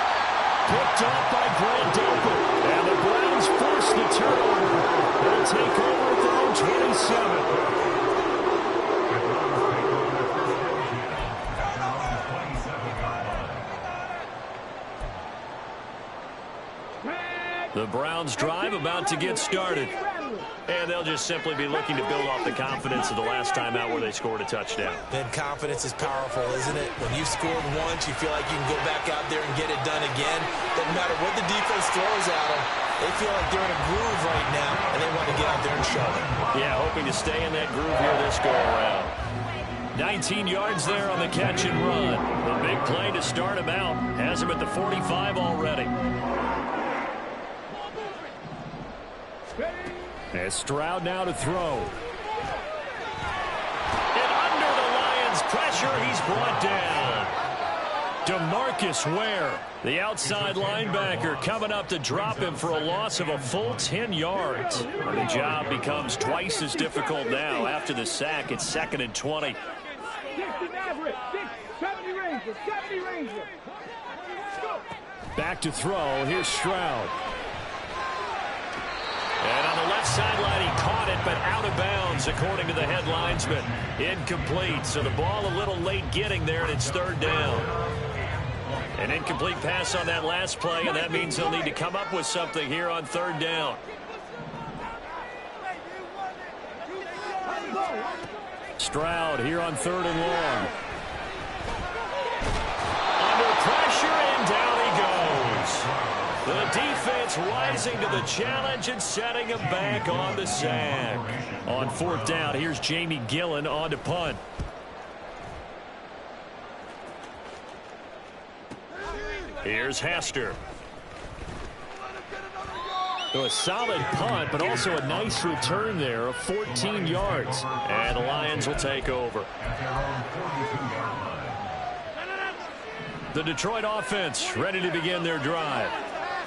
B: Picked off by Grant Delpit.
A: And the Browns force the turnover. They'll take over at their own 27. The Browns drive about to get started. And they'll just simply be looking to build off the confidence of the last time out where they scored a touchdown.
C: Then confidence is powerful, isn't it? When you've scored once, you feel like you can go back out there and get it done again. Doesn't matter what the defense throws at them. They feel like they're in a groove right now, and they want to get out there and show it.
A: Yeah, hoping to stay in that groove here this go-around. 19 yards there on the catch and run. The big play to start him out. Has him at the 45 already.
B: As Stroud now to throw.
A: And under the Lions' pressure, he's brought down. DeMarcus Ware, the outside linebacker, coming up to drop him for a loss of a full 10 yards. The job becomes twice as difficult now after the sack. It's 2nd and 20.
D: 70 Ranger.
B: Back to throw. Here's Stroud.
A: And on the left sideline, he caught it but out of bounds, according to the head linesman. Incomplete, so the ball a little late getting there, and it's third down. An incomplete pass on that last play, and that means they'll need to come up with something here on third down. Stroud here on third and long. Under pressure, and down he goes. The defense rising to the challenge and setting him back on the sack. On fourth down, here's Jamie Gillen on to punt. Here's Hester. So a solid punt, but also a nice return there of 14 yards. And the Lions will take over. The Detroit offense ready to begin their drive.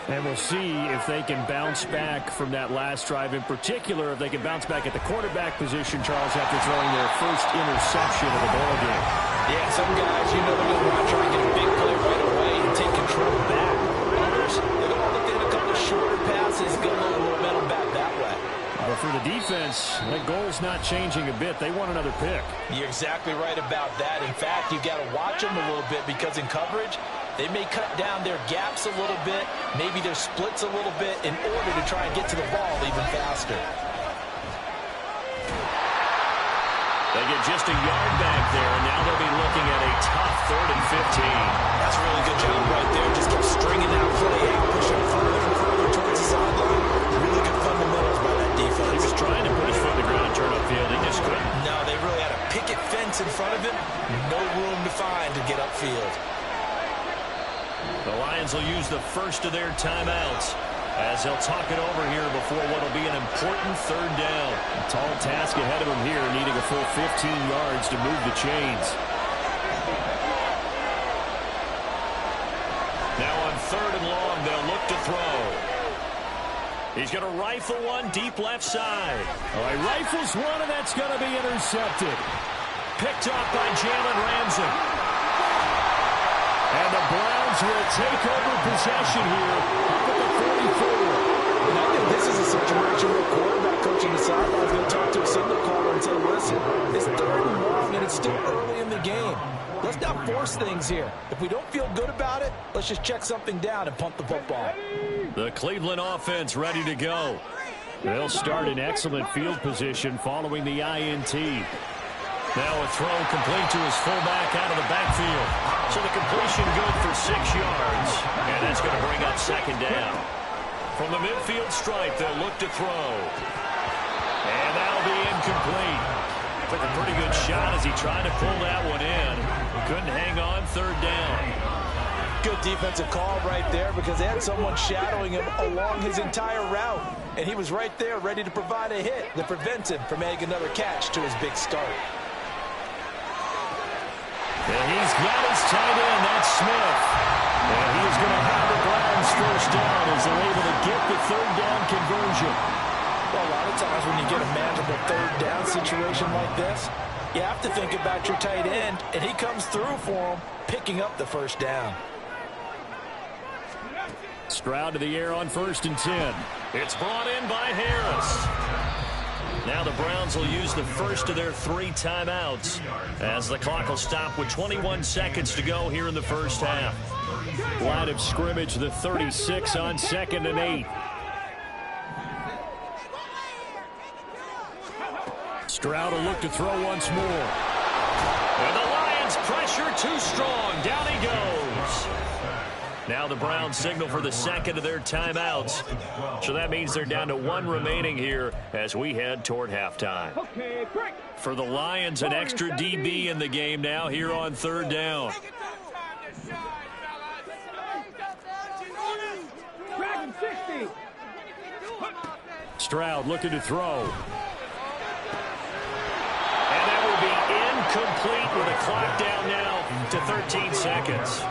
A: And we'll see if they can bounce back from that last drive. In particular, if they can bounce back at the quarterback position, Charles, after throwing their first interception of the ball game.
C: Yeah, some guys, you know, they're going to want to try and get a big play right away and take control back. Others, they're going to look at a couple of shorter passes, get a little momentum back that way.
A: But for the defense, that goal's not changing a bit. They want another pick.
C: You're exactly right about that. In fact, you've got to watch them a little bit because in coverage, they may cut down their gaps a little bit, maybe their splits a little bit in order to try and get to the ball even faster.
A: They get just a yard back there, and now they'll be looking at a tough 3rd and 15.
C: That's a really good job right there. Just kept stringing that play out, pushing further and further towards the sideline. Really good fundamentals by that defense.
A: He was trying to put his foot in the ground and turn upfield. He just couldn't.
C: No, they really had a picket fence in front of him. No room to find to get upfield.
A: The Lions will use the first of their timeouts as they'll talk it over here before what will be an important third down. A tall task ahead of them here, needing a full 15 yards to move the chains. Now on 3rd and long, they'll look to throw. He's going to rifle one deep left side. Oh, he rifles one, and that's going to be intercepted. Picked up by Jalen Ramsey. And the Browns will take over possession here up at the 44.
C: And I think this is a situation where a quarterback coach on the sideline is going to talk to a signal caller and say, listen, it's 3rd and long, and it's still early in the game. Let's not force things here. If we don't feel good about it, let's just check something down and punt the football.
A: The Cleveland offense ready to go. They'll start in excellent field position following the INT. Now a throw complete to his fullback out of the backfield. So the completion good for 6 yards. And that's going to bring up 2nd down. From the midfield stripe, they'll look to throw. And that'll be incomplete. Took a pretty good shot as he tried to pull that one in. Couldn't hang on, 3rd down.
C: Good defensive call right there because they had someone shadowing him along his entire route. And he was right there ready to provide a hit that prevents him from adding another catch to his big start.
A: And he's got his tight end, that's Smith. And he is going to have the Browns first down as they're able to get the 3rd down conversion.
C: Well, a lot of times when you get a manageable 3rd down situation like this, you have to think about your tight end, and he comes through for him, picking up the 1st down.
A: Stroud to the air on 1st and 10. It's brought in by Harris. Now the Browns will use the first of their 3 timeouts as the clock will stop with 21 seconds to go here in the first half. Line of scrimmage, the 36 on 2nd and 8. Stroud will look to throw once more. And the Lions pressure too strong. Down he goes. Now the Browns signal for the 2nd of their timeouts. So that means they're down to 1 remaining here as we head toward halftime. For the Lions, an extra DB in the game now here on 3rd down. Stroud looking to throw. And that will be incomplete with a clock down now to 13 seconds.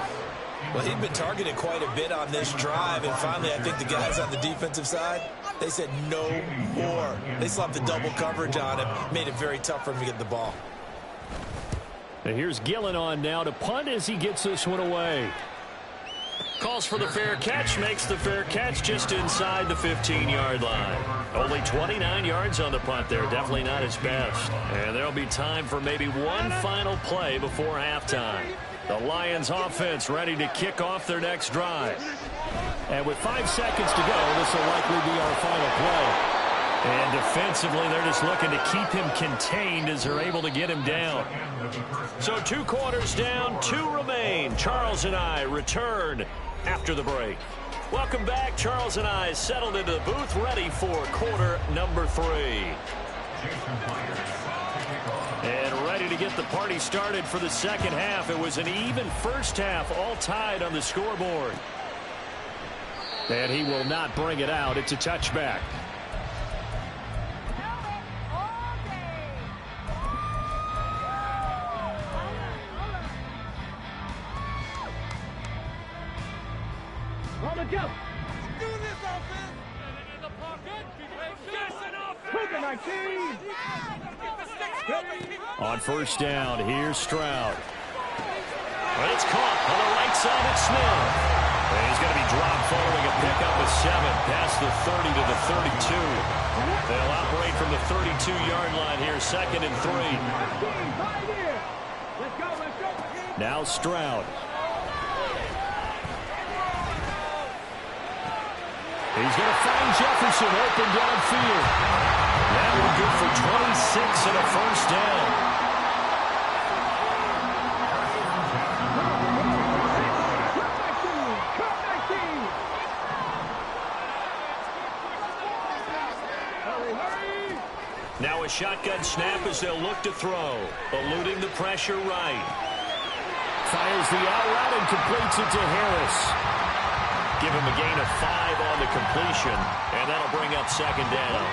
C: Well, he'd been targeted quite a bit on this drive, and finally I think the guys on the defensive side, they said no more. They slapped the double coverage on him, made it very tough for him to get the ball.
A: And here's Gillen on now to punt as he gets this one away. calls for the fair catch, makes the fair catch just inside the 15-yard line. Only 29 yards on the punt there. Definitely not his best. And there'll be time for maybe one final play before halftime. The Lions offense ready to kick off their next drive. And with 5 seconds to go, this will likely be our final play. And defensively, they're just looking to keep him contained as they're able to get him down. So 2 quarters down, 2 remain. Charles and I return after the break. Welcome back. Charles and I settled into the booth, ready for quarter number 3. And ready to get the party started for the second half. It was an even first half, all tied on the scoreboard. And he will not bring it out. It's a touchback.
D: On the go. Do this offense. In the pocket. Quick 19.
A: On first down, here's Stroud. Well, it's caught on the right side at Smith. And he's going to be dropped following a pickup of 7 past the 30 to the 32. They'll operate from the 32-yard line here, 2nd and 3. Now Stroud. He's going to find Jefferson open downfield. That will go for 26 and a first down. Now a shotgun snap as they'll look to throw. Eluding the pressure right. Fires the out route and completes it to Harris. Give him a gain of 5 on the completion, and that'll bring up 2nd down.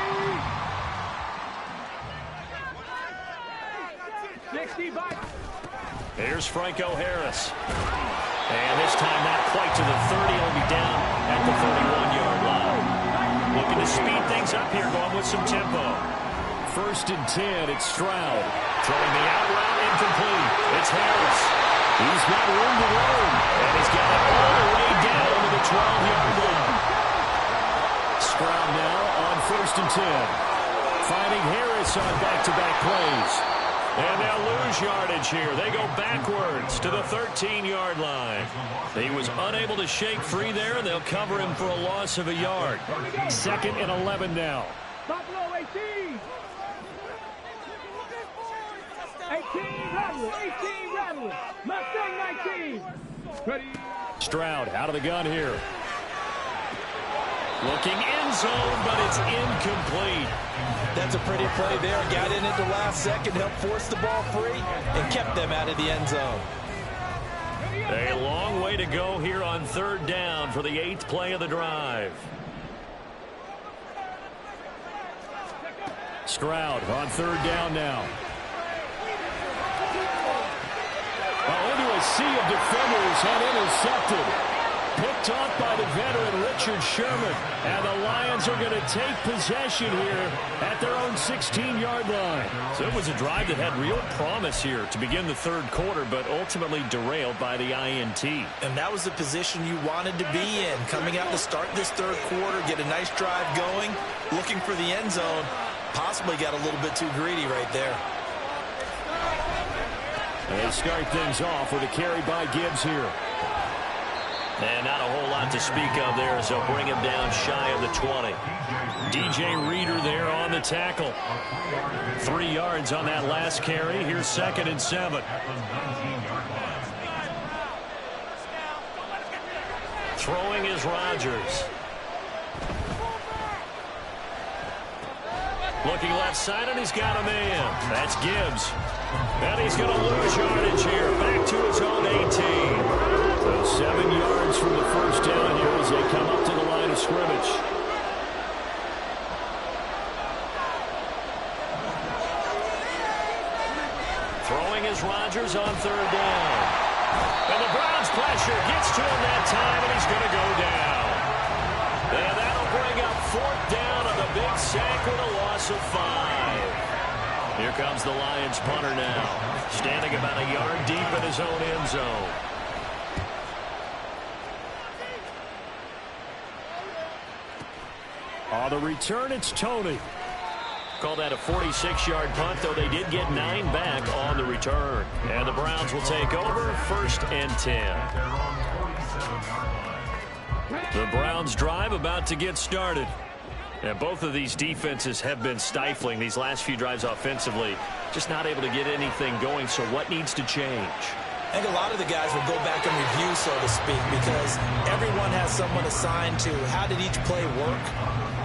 A: Here's Franco Harris. And this time not quite to the 30. He'll be down at the 31-yard line. Looking to speed things up here, going with some tempo. 1st and 10, it's Stroud. Throwing the out route incomplete. It's Harris. He's got room to roam, and he's got it all the way down to the 12-yard line. Stroud now on 1st and 10. Finding Harris on back-to-back plays. And they'll lose yardage here. They go backwards to the 13-yard line. He was unable to shake free there, and they'll cover him for a loss of a yard. 2nd and 11 now.
D: Buffalo 18. 18 Rattler. Mustang 19. Ready.
A: Stroud out of the gun here. Looking end zone, but it's incomplete.
C: That's a pretty play there. Got in at the last second, helped force the ball free, and kept them out of the end zone.
A: A long way to go here on 3rd down for the 8th play of the drive. Stroud on 3rd down now. Into a sea of defenders and intercepted. Picked off by the veteran Richard Sherman. And the Lions are going to take possession here at their own 16-yard line. So it was a drive that had real promise here to begin the 3rd quarter, but ultimately derailed by the INT.
C: And that was the position you wanted to be in. Coming out to start this 3rd quarter, get a nice drive going, looking for the end zone. Possibly got a little bit too greedy right there.
A: They start things off with a carry by Gibbs here. And not a whole lot to speak of there as they'll bring him down shy of the 20. DJ Reader there on the tackle. 3 yards on that last carry. Here's 2nd and 7. Throwing is Rodgers. Looking left side, and he's got a man. That's Gibbs. And he's going to lose yardage here. Back to his own 18. So 7 yards from the first down here as they come up to the line of scrimmage. Throwing is Rodgers on 3rd down. And the Browns pressure gets to him that time, and he's going to go down. And that'll bring up 4th down on the big sack with a loss of 5. Here comes the Lions punter now, standing about a yard deep in his own end zone. On the return, it's Tony.
B: Call that a 46-yard punt, though they did get 9 back on the return. And the Browns will take over 1st and 10. The Browns drive about to get started. And both of these defenses have been stifling these last few drives offensively. Just not able to get anything going, so what needs to change?
C: I think a lot of the guys will go back and review, so to speak, because everyone has someone assigned to how did each play work.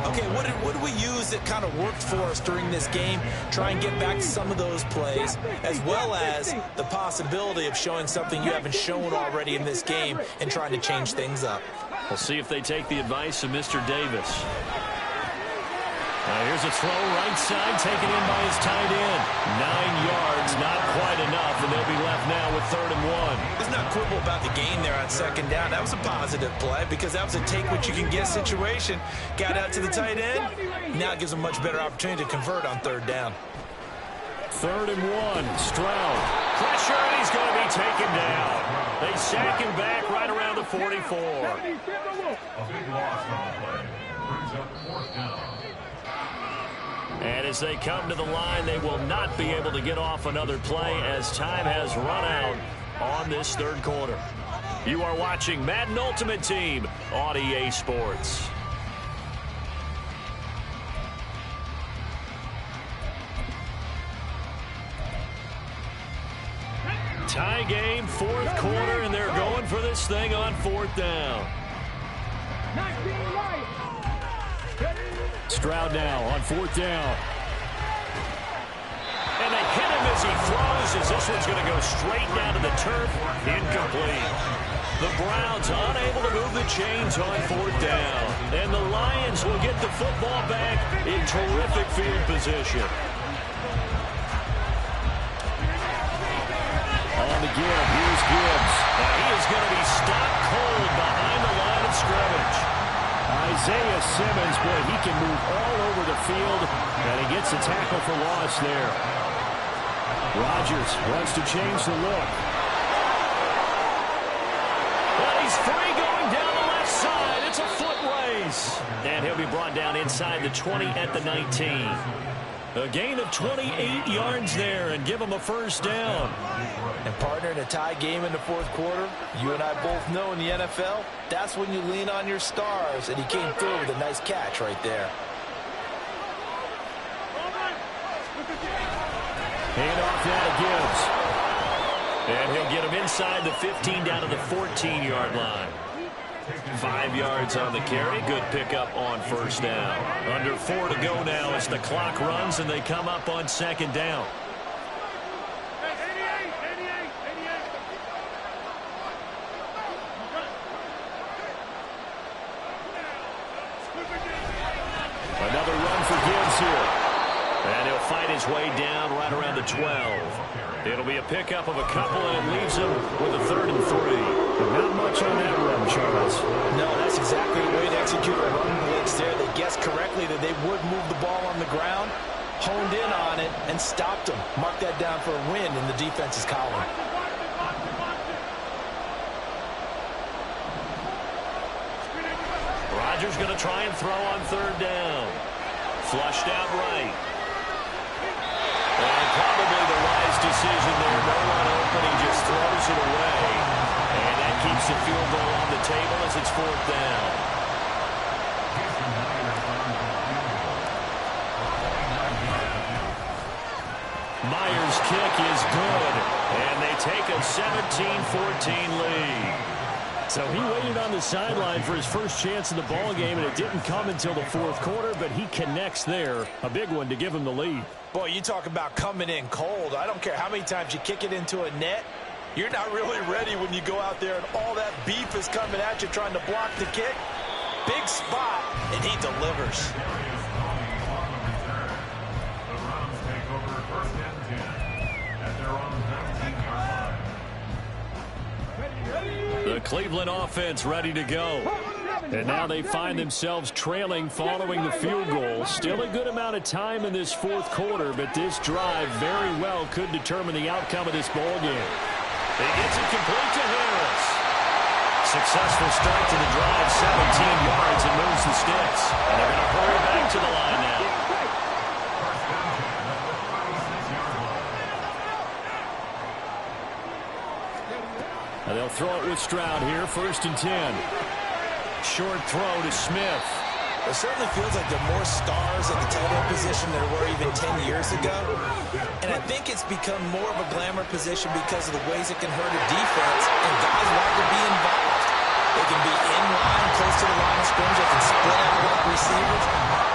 C: Okay, what did we use that kind of worked for us during this game? Try and get back to some of those plays, as well as the possibility of showing something you haven't shown already in this game and trying to change things up.
B: We'll see if they take the advice of Mr. Davis. Here's a throw right side, taken in by his tight end. 9 yards, not quite enough, and they'll be left now with 3rd and 1.
C: Let's not quibble about the gain there on 2nd down. That was a positive play because that was a take-what-you-can-get situation. Got out to the tight end. Now it gives them a much better opportunity to convert on 3rd down.
A: 3rd and 1, Stroud.
B: Pressure, and he's going to be taken down. They sack him back right around the 44. And as they come to the line, they will not be able to get off another play as time has run out on this 3rd quarter. You are watching Madden Ultimate Team on EA Sports. Tie game, 4th quarter, and they're going for this thing on 4th down.
A: Stroud now on 4th down.
B: And they hit him as he throws, as this one's going to go straight down to the turf. Incomplete. The Browns unable to move the chains on 4th down. And the Lions will get the football back in terrific field position.
A: On the give, here's Gibbs.
B: Now he is going to be stopped cold behind the line of scrimmage.
A: Isaiah Simmons, boy, he can move all over the field, and he gets a tackle for loss there. Rodgers wants to change the look.
B: Well, he's free going down the left side. It's a foot race. And he'll be brought down inside the 20 at the 19. A gain of 28 yards there and give him a 1st down.
C: And partner, in a tie game in the 4th quarter, you and I both know in the NFL, that's when you lean on your stars, and he came through with a nice catch right there.
A: Hand off now to Gibbs.
B: And he'll get him inside the 15 down to the 14-yard line. 5 yards on the carry. Good pickup on 1st down. Under 4 to go now as the clock runs and they come up on 2nd down.
A: Another run for Gibbs here.
B: And he'll fight his way down right around the 12. It'll be a pickup of a couple, and it leaves him with a 3rd and 3.
A: But not much on that run, Charles.
C: No, that's exactly the way to execute a run blitz there. They guessed correctly that they would move the ball on the ground, honed in on it, and stopped them. Mark that down for a win in the defense's column.
B: Rodgers going to try and throw on 3rd down. Flushed out right. And probably the wise decision there. No one open. He just throws it away. And that keeps the field goal on the table as it's 4th down. Myers' kick is good. And they take a 17-14 lead.
A: So he waited on the sideline for his first chance in the ball game, and it didn't come until the 4th quarter, but he connects there. A big one to give him the lead.
C: Boy, you talk about coming in cold. I don't care how many times you kick it into a net. You're not really ready when you go out there and all that beef is coming at you trying to block the kick. Big spot, and he delivers.
B: The Cleveland offense ready to go.
A: And now they find themselves trailing following the field goal. Still a good amount of time in this 4th quarter, but this drive very well could determine the outcome of this ball game.
B: He gets it complete to Harris. So
A: successful start to the drive, 17 yards, and moves the sticks. And they're going to hurry back to the line now. And they'll throw it with Stroud here, 1st and 10. Short throw to Smith.
C: It certainly feels like there are more stars at the tight end position than there were even 10 years ago. And I think it's become more of a glamour position because of the ways it can hurt a defense, and guys want to be involved. They can be in line, close to the line of scrimmage. They can split out like receivers.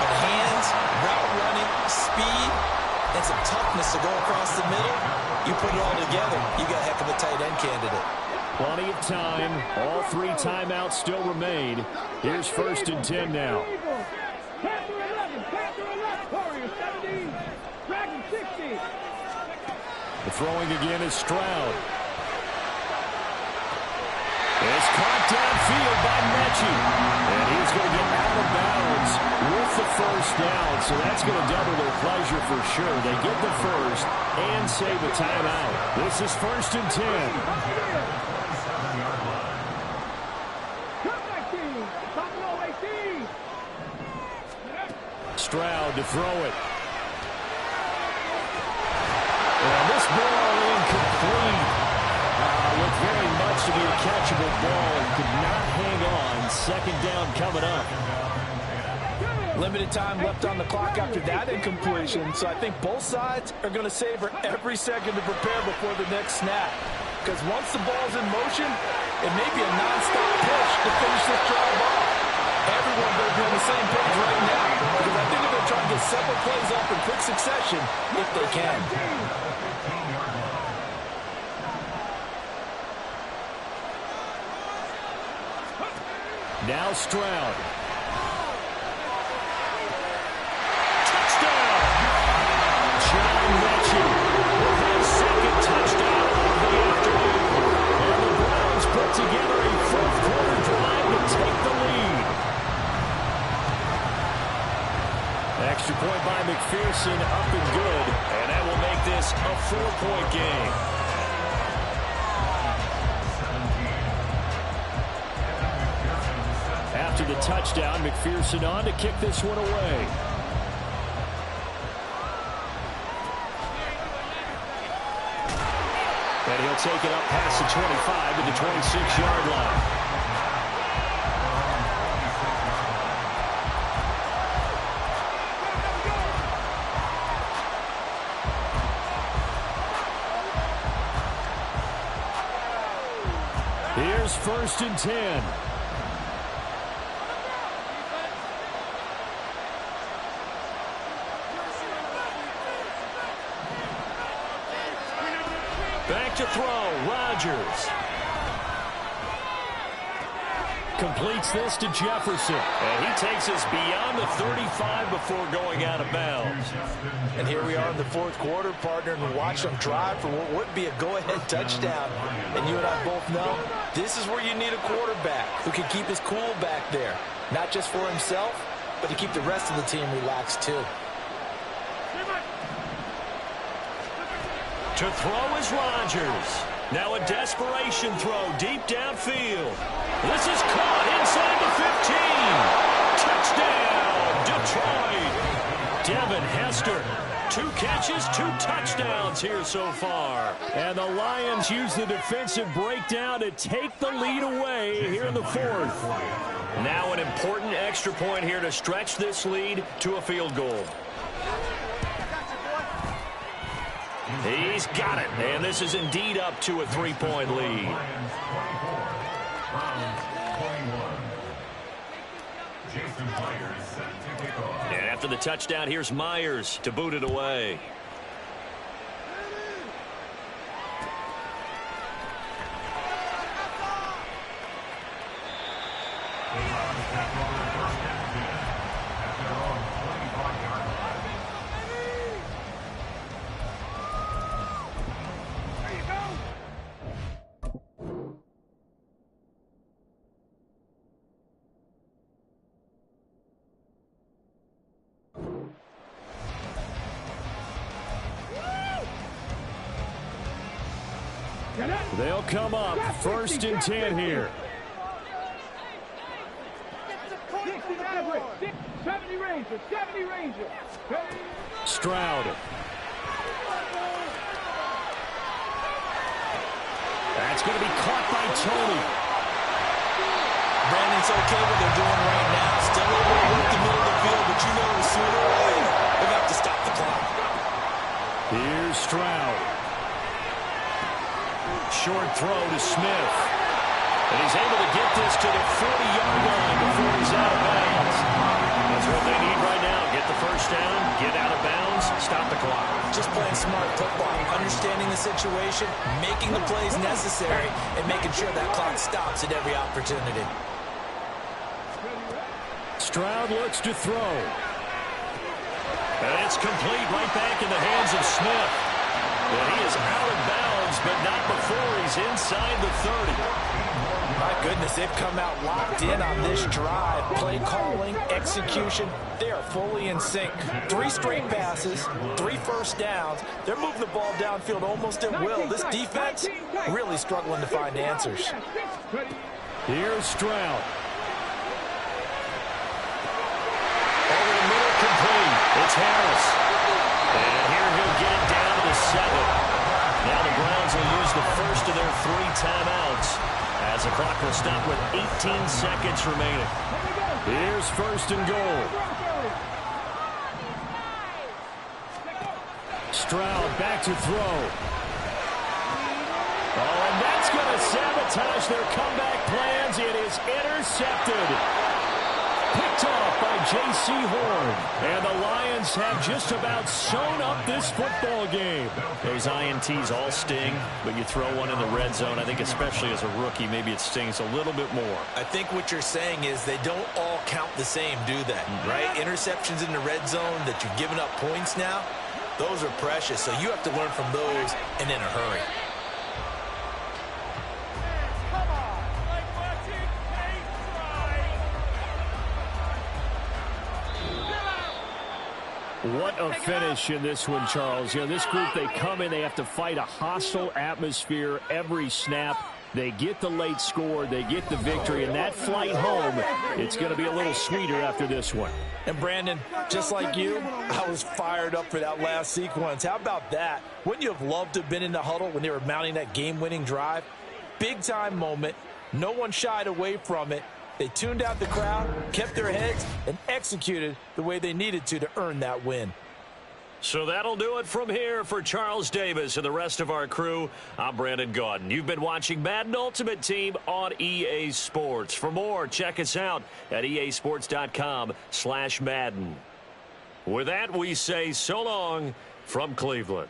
C: But hands, route running, speed, and some toughness to go across the middle, you put it all together, you got a heck of a tight end candidate.
A: Plenty of time. All 3 timeouts still remain. Here's 1st and 10 now. The throwing again is Stroud. It's caught downfield by Mechie. And he's going to get out of bounds with the 1st down. So that's going to double their pleasure for sure. They get the 1st and save a timeout. This is 1st and 10. Stroud to throw it. And this ball incomplete. With very much to be a catchable ball. Could not hang on. 2nd down coming up.
E: Limited time left on the clock after that incompletion. So I think both sides are going to savor every second to prepare before the next snap. Because once the ball's in motion, it may be a non-stop push to finish this drive off. Everyone better be on the same page right now, because I think they're going to try and get several plays off in quick succession if they can.
A: Now Stroud. Touchdown! John Mechie with his 2nd touchdown of the afternoon. And the Browns put together a 4th quarter drive to take the lead. Extra point by McPherson, up and good. And that will make this a 4-point game. After the touchdown, McPherson on to kick this one away. And he'll take it up past the 25 to the 26-yard line. Here's 1st and 10. Back to throw, Rodgers. Completes this to Jefferson. And he takes us beyond the 35 before going out of bounds.
C: And here we are in the 4th quarter, partner, and watch them drive for what would be a go-ahead touchdown. And you and I both know this is where you need a quarterback who can keep his cool back there. Not just for himself, but to keep the rest of the team relaxed too.
A: To throw is Rodgers. Now a desperation throw deep downfield. This is caught inside the 15. Touchdown, Detroit. Devin Hester. 2 catches, 2 touchdowns here so far. And the Lions use the defensive breakdown to take the lead away here in the 4th. Now an important extra point here to stretch this lead to a field goal. He's got it, and this is indeed up to a 3-point lead. And after the touchdown, here's Myers to boot it away. They'll come up 1st and 10 here. Stroud. That's going to be caught by Tony.
C: Brandon's okay what they're doing right now. Still able to work the middle of the field, but you know sooner or later they'll have to stop the clock.
A: Here's Stroud. Short throw to Smith. And he's able to get this to the 40-yard line before he's out of bounds. That's what they need right now. Get the first down, get out of bounds, stop the clock.
C: Just playing smart football, understanding the situation, making the plays necessary, and making sure that clock stops at every opportunity.
A: Stroud looks to throw. And it's complete right back in the hands of Smith. And he is out of bounds, but not before he's inside the 30.
C: My goodness, they've come out locked in on this drive. Play calling, execution, they are fully in sync. 3 straight passes, 3 first downs. They're moving the ball downfield almost at will. This defense really struggling to find answers.
A: Here's Stroud.
B: Over the middle, complete. It's Harris. And here he'll get it down to the 7. Now the Browns will use the first of their 3 timeouts as the clock will stop with 18 seconds remaining.
A: Here's first and goal. Stroud back to throw. Oh, and that's going to sabotage their comeback plans. It is intercepted. Picked off by J.C. Horn. And the Lions have just about sewn up this football game.
B: Those INTs all sting, but you throw one in the red zone. I think especially as a rookie, maybe it stings a little bit more.
C: I think what you're saying is they don't all count the same, do they? Right? Interceptions in the red zone that you've given up points now, those are precious. So you have to learn from those and in a hurry.
A: What a finish in this one, Charles. You know, this group, they come in, they have to fight a hostile atmosphere every snap. They get the late score, they get the victory, and that flight home, it's going to be a little sweeter after this one.
C: And Brandon, just like you, I was fired up for that last sequence. How about that? Wouldn't you have loved to have been in the huddle when they were mounting that game-winning drive? Big-time moment. No one shied away from it. They tuned out the crowd, kept their heads, and executed the way they needed to earn that win.
B: So that'll do it from here for Charles Davis and the rest of our crew. I'm Brandon Gaudin. You've been watching Madden Ultimate Team on EA Sports. For more, check us out at easports.com/Madden. With that, we say so long from Cleveland.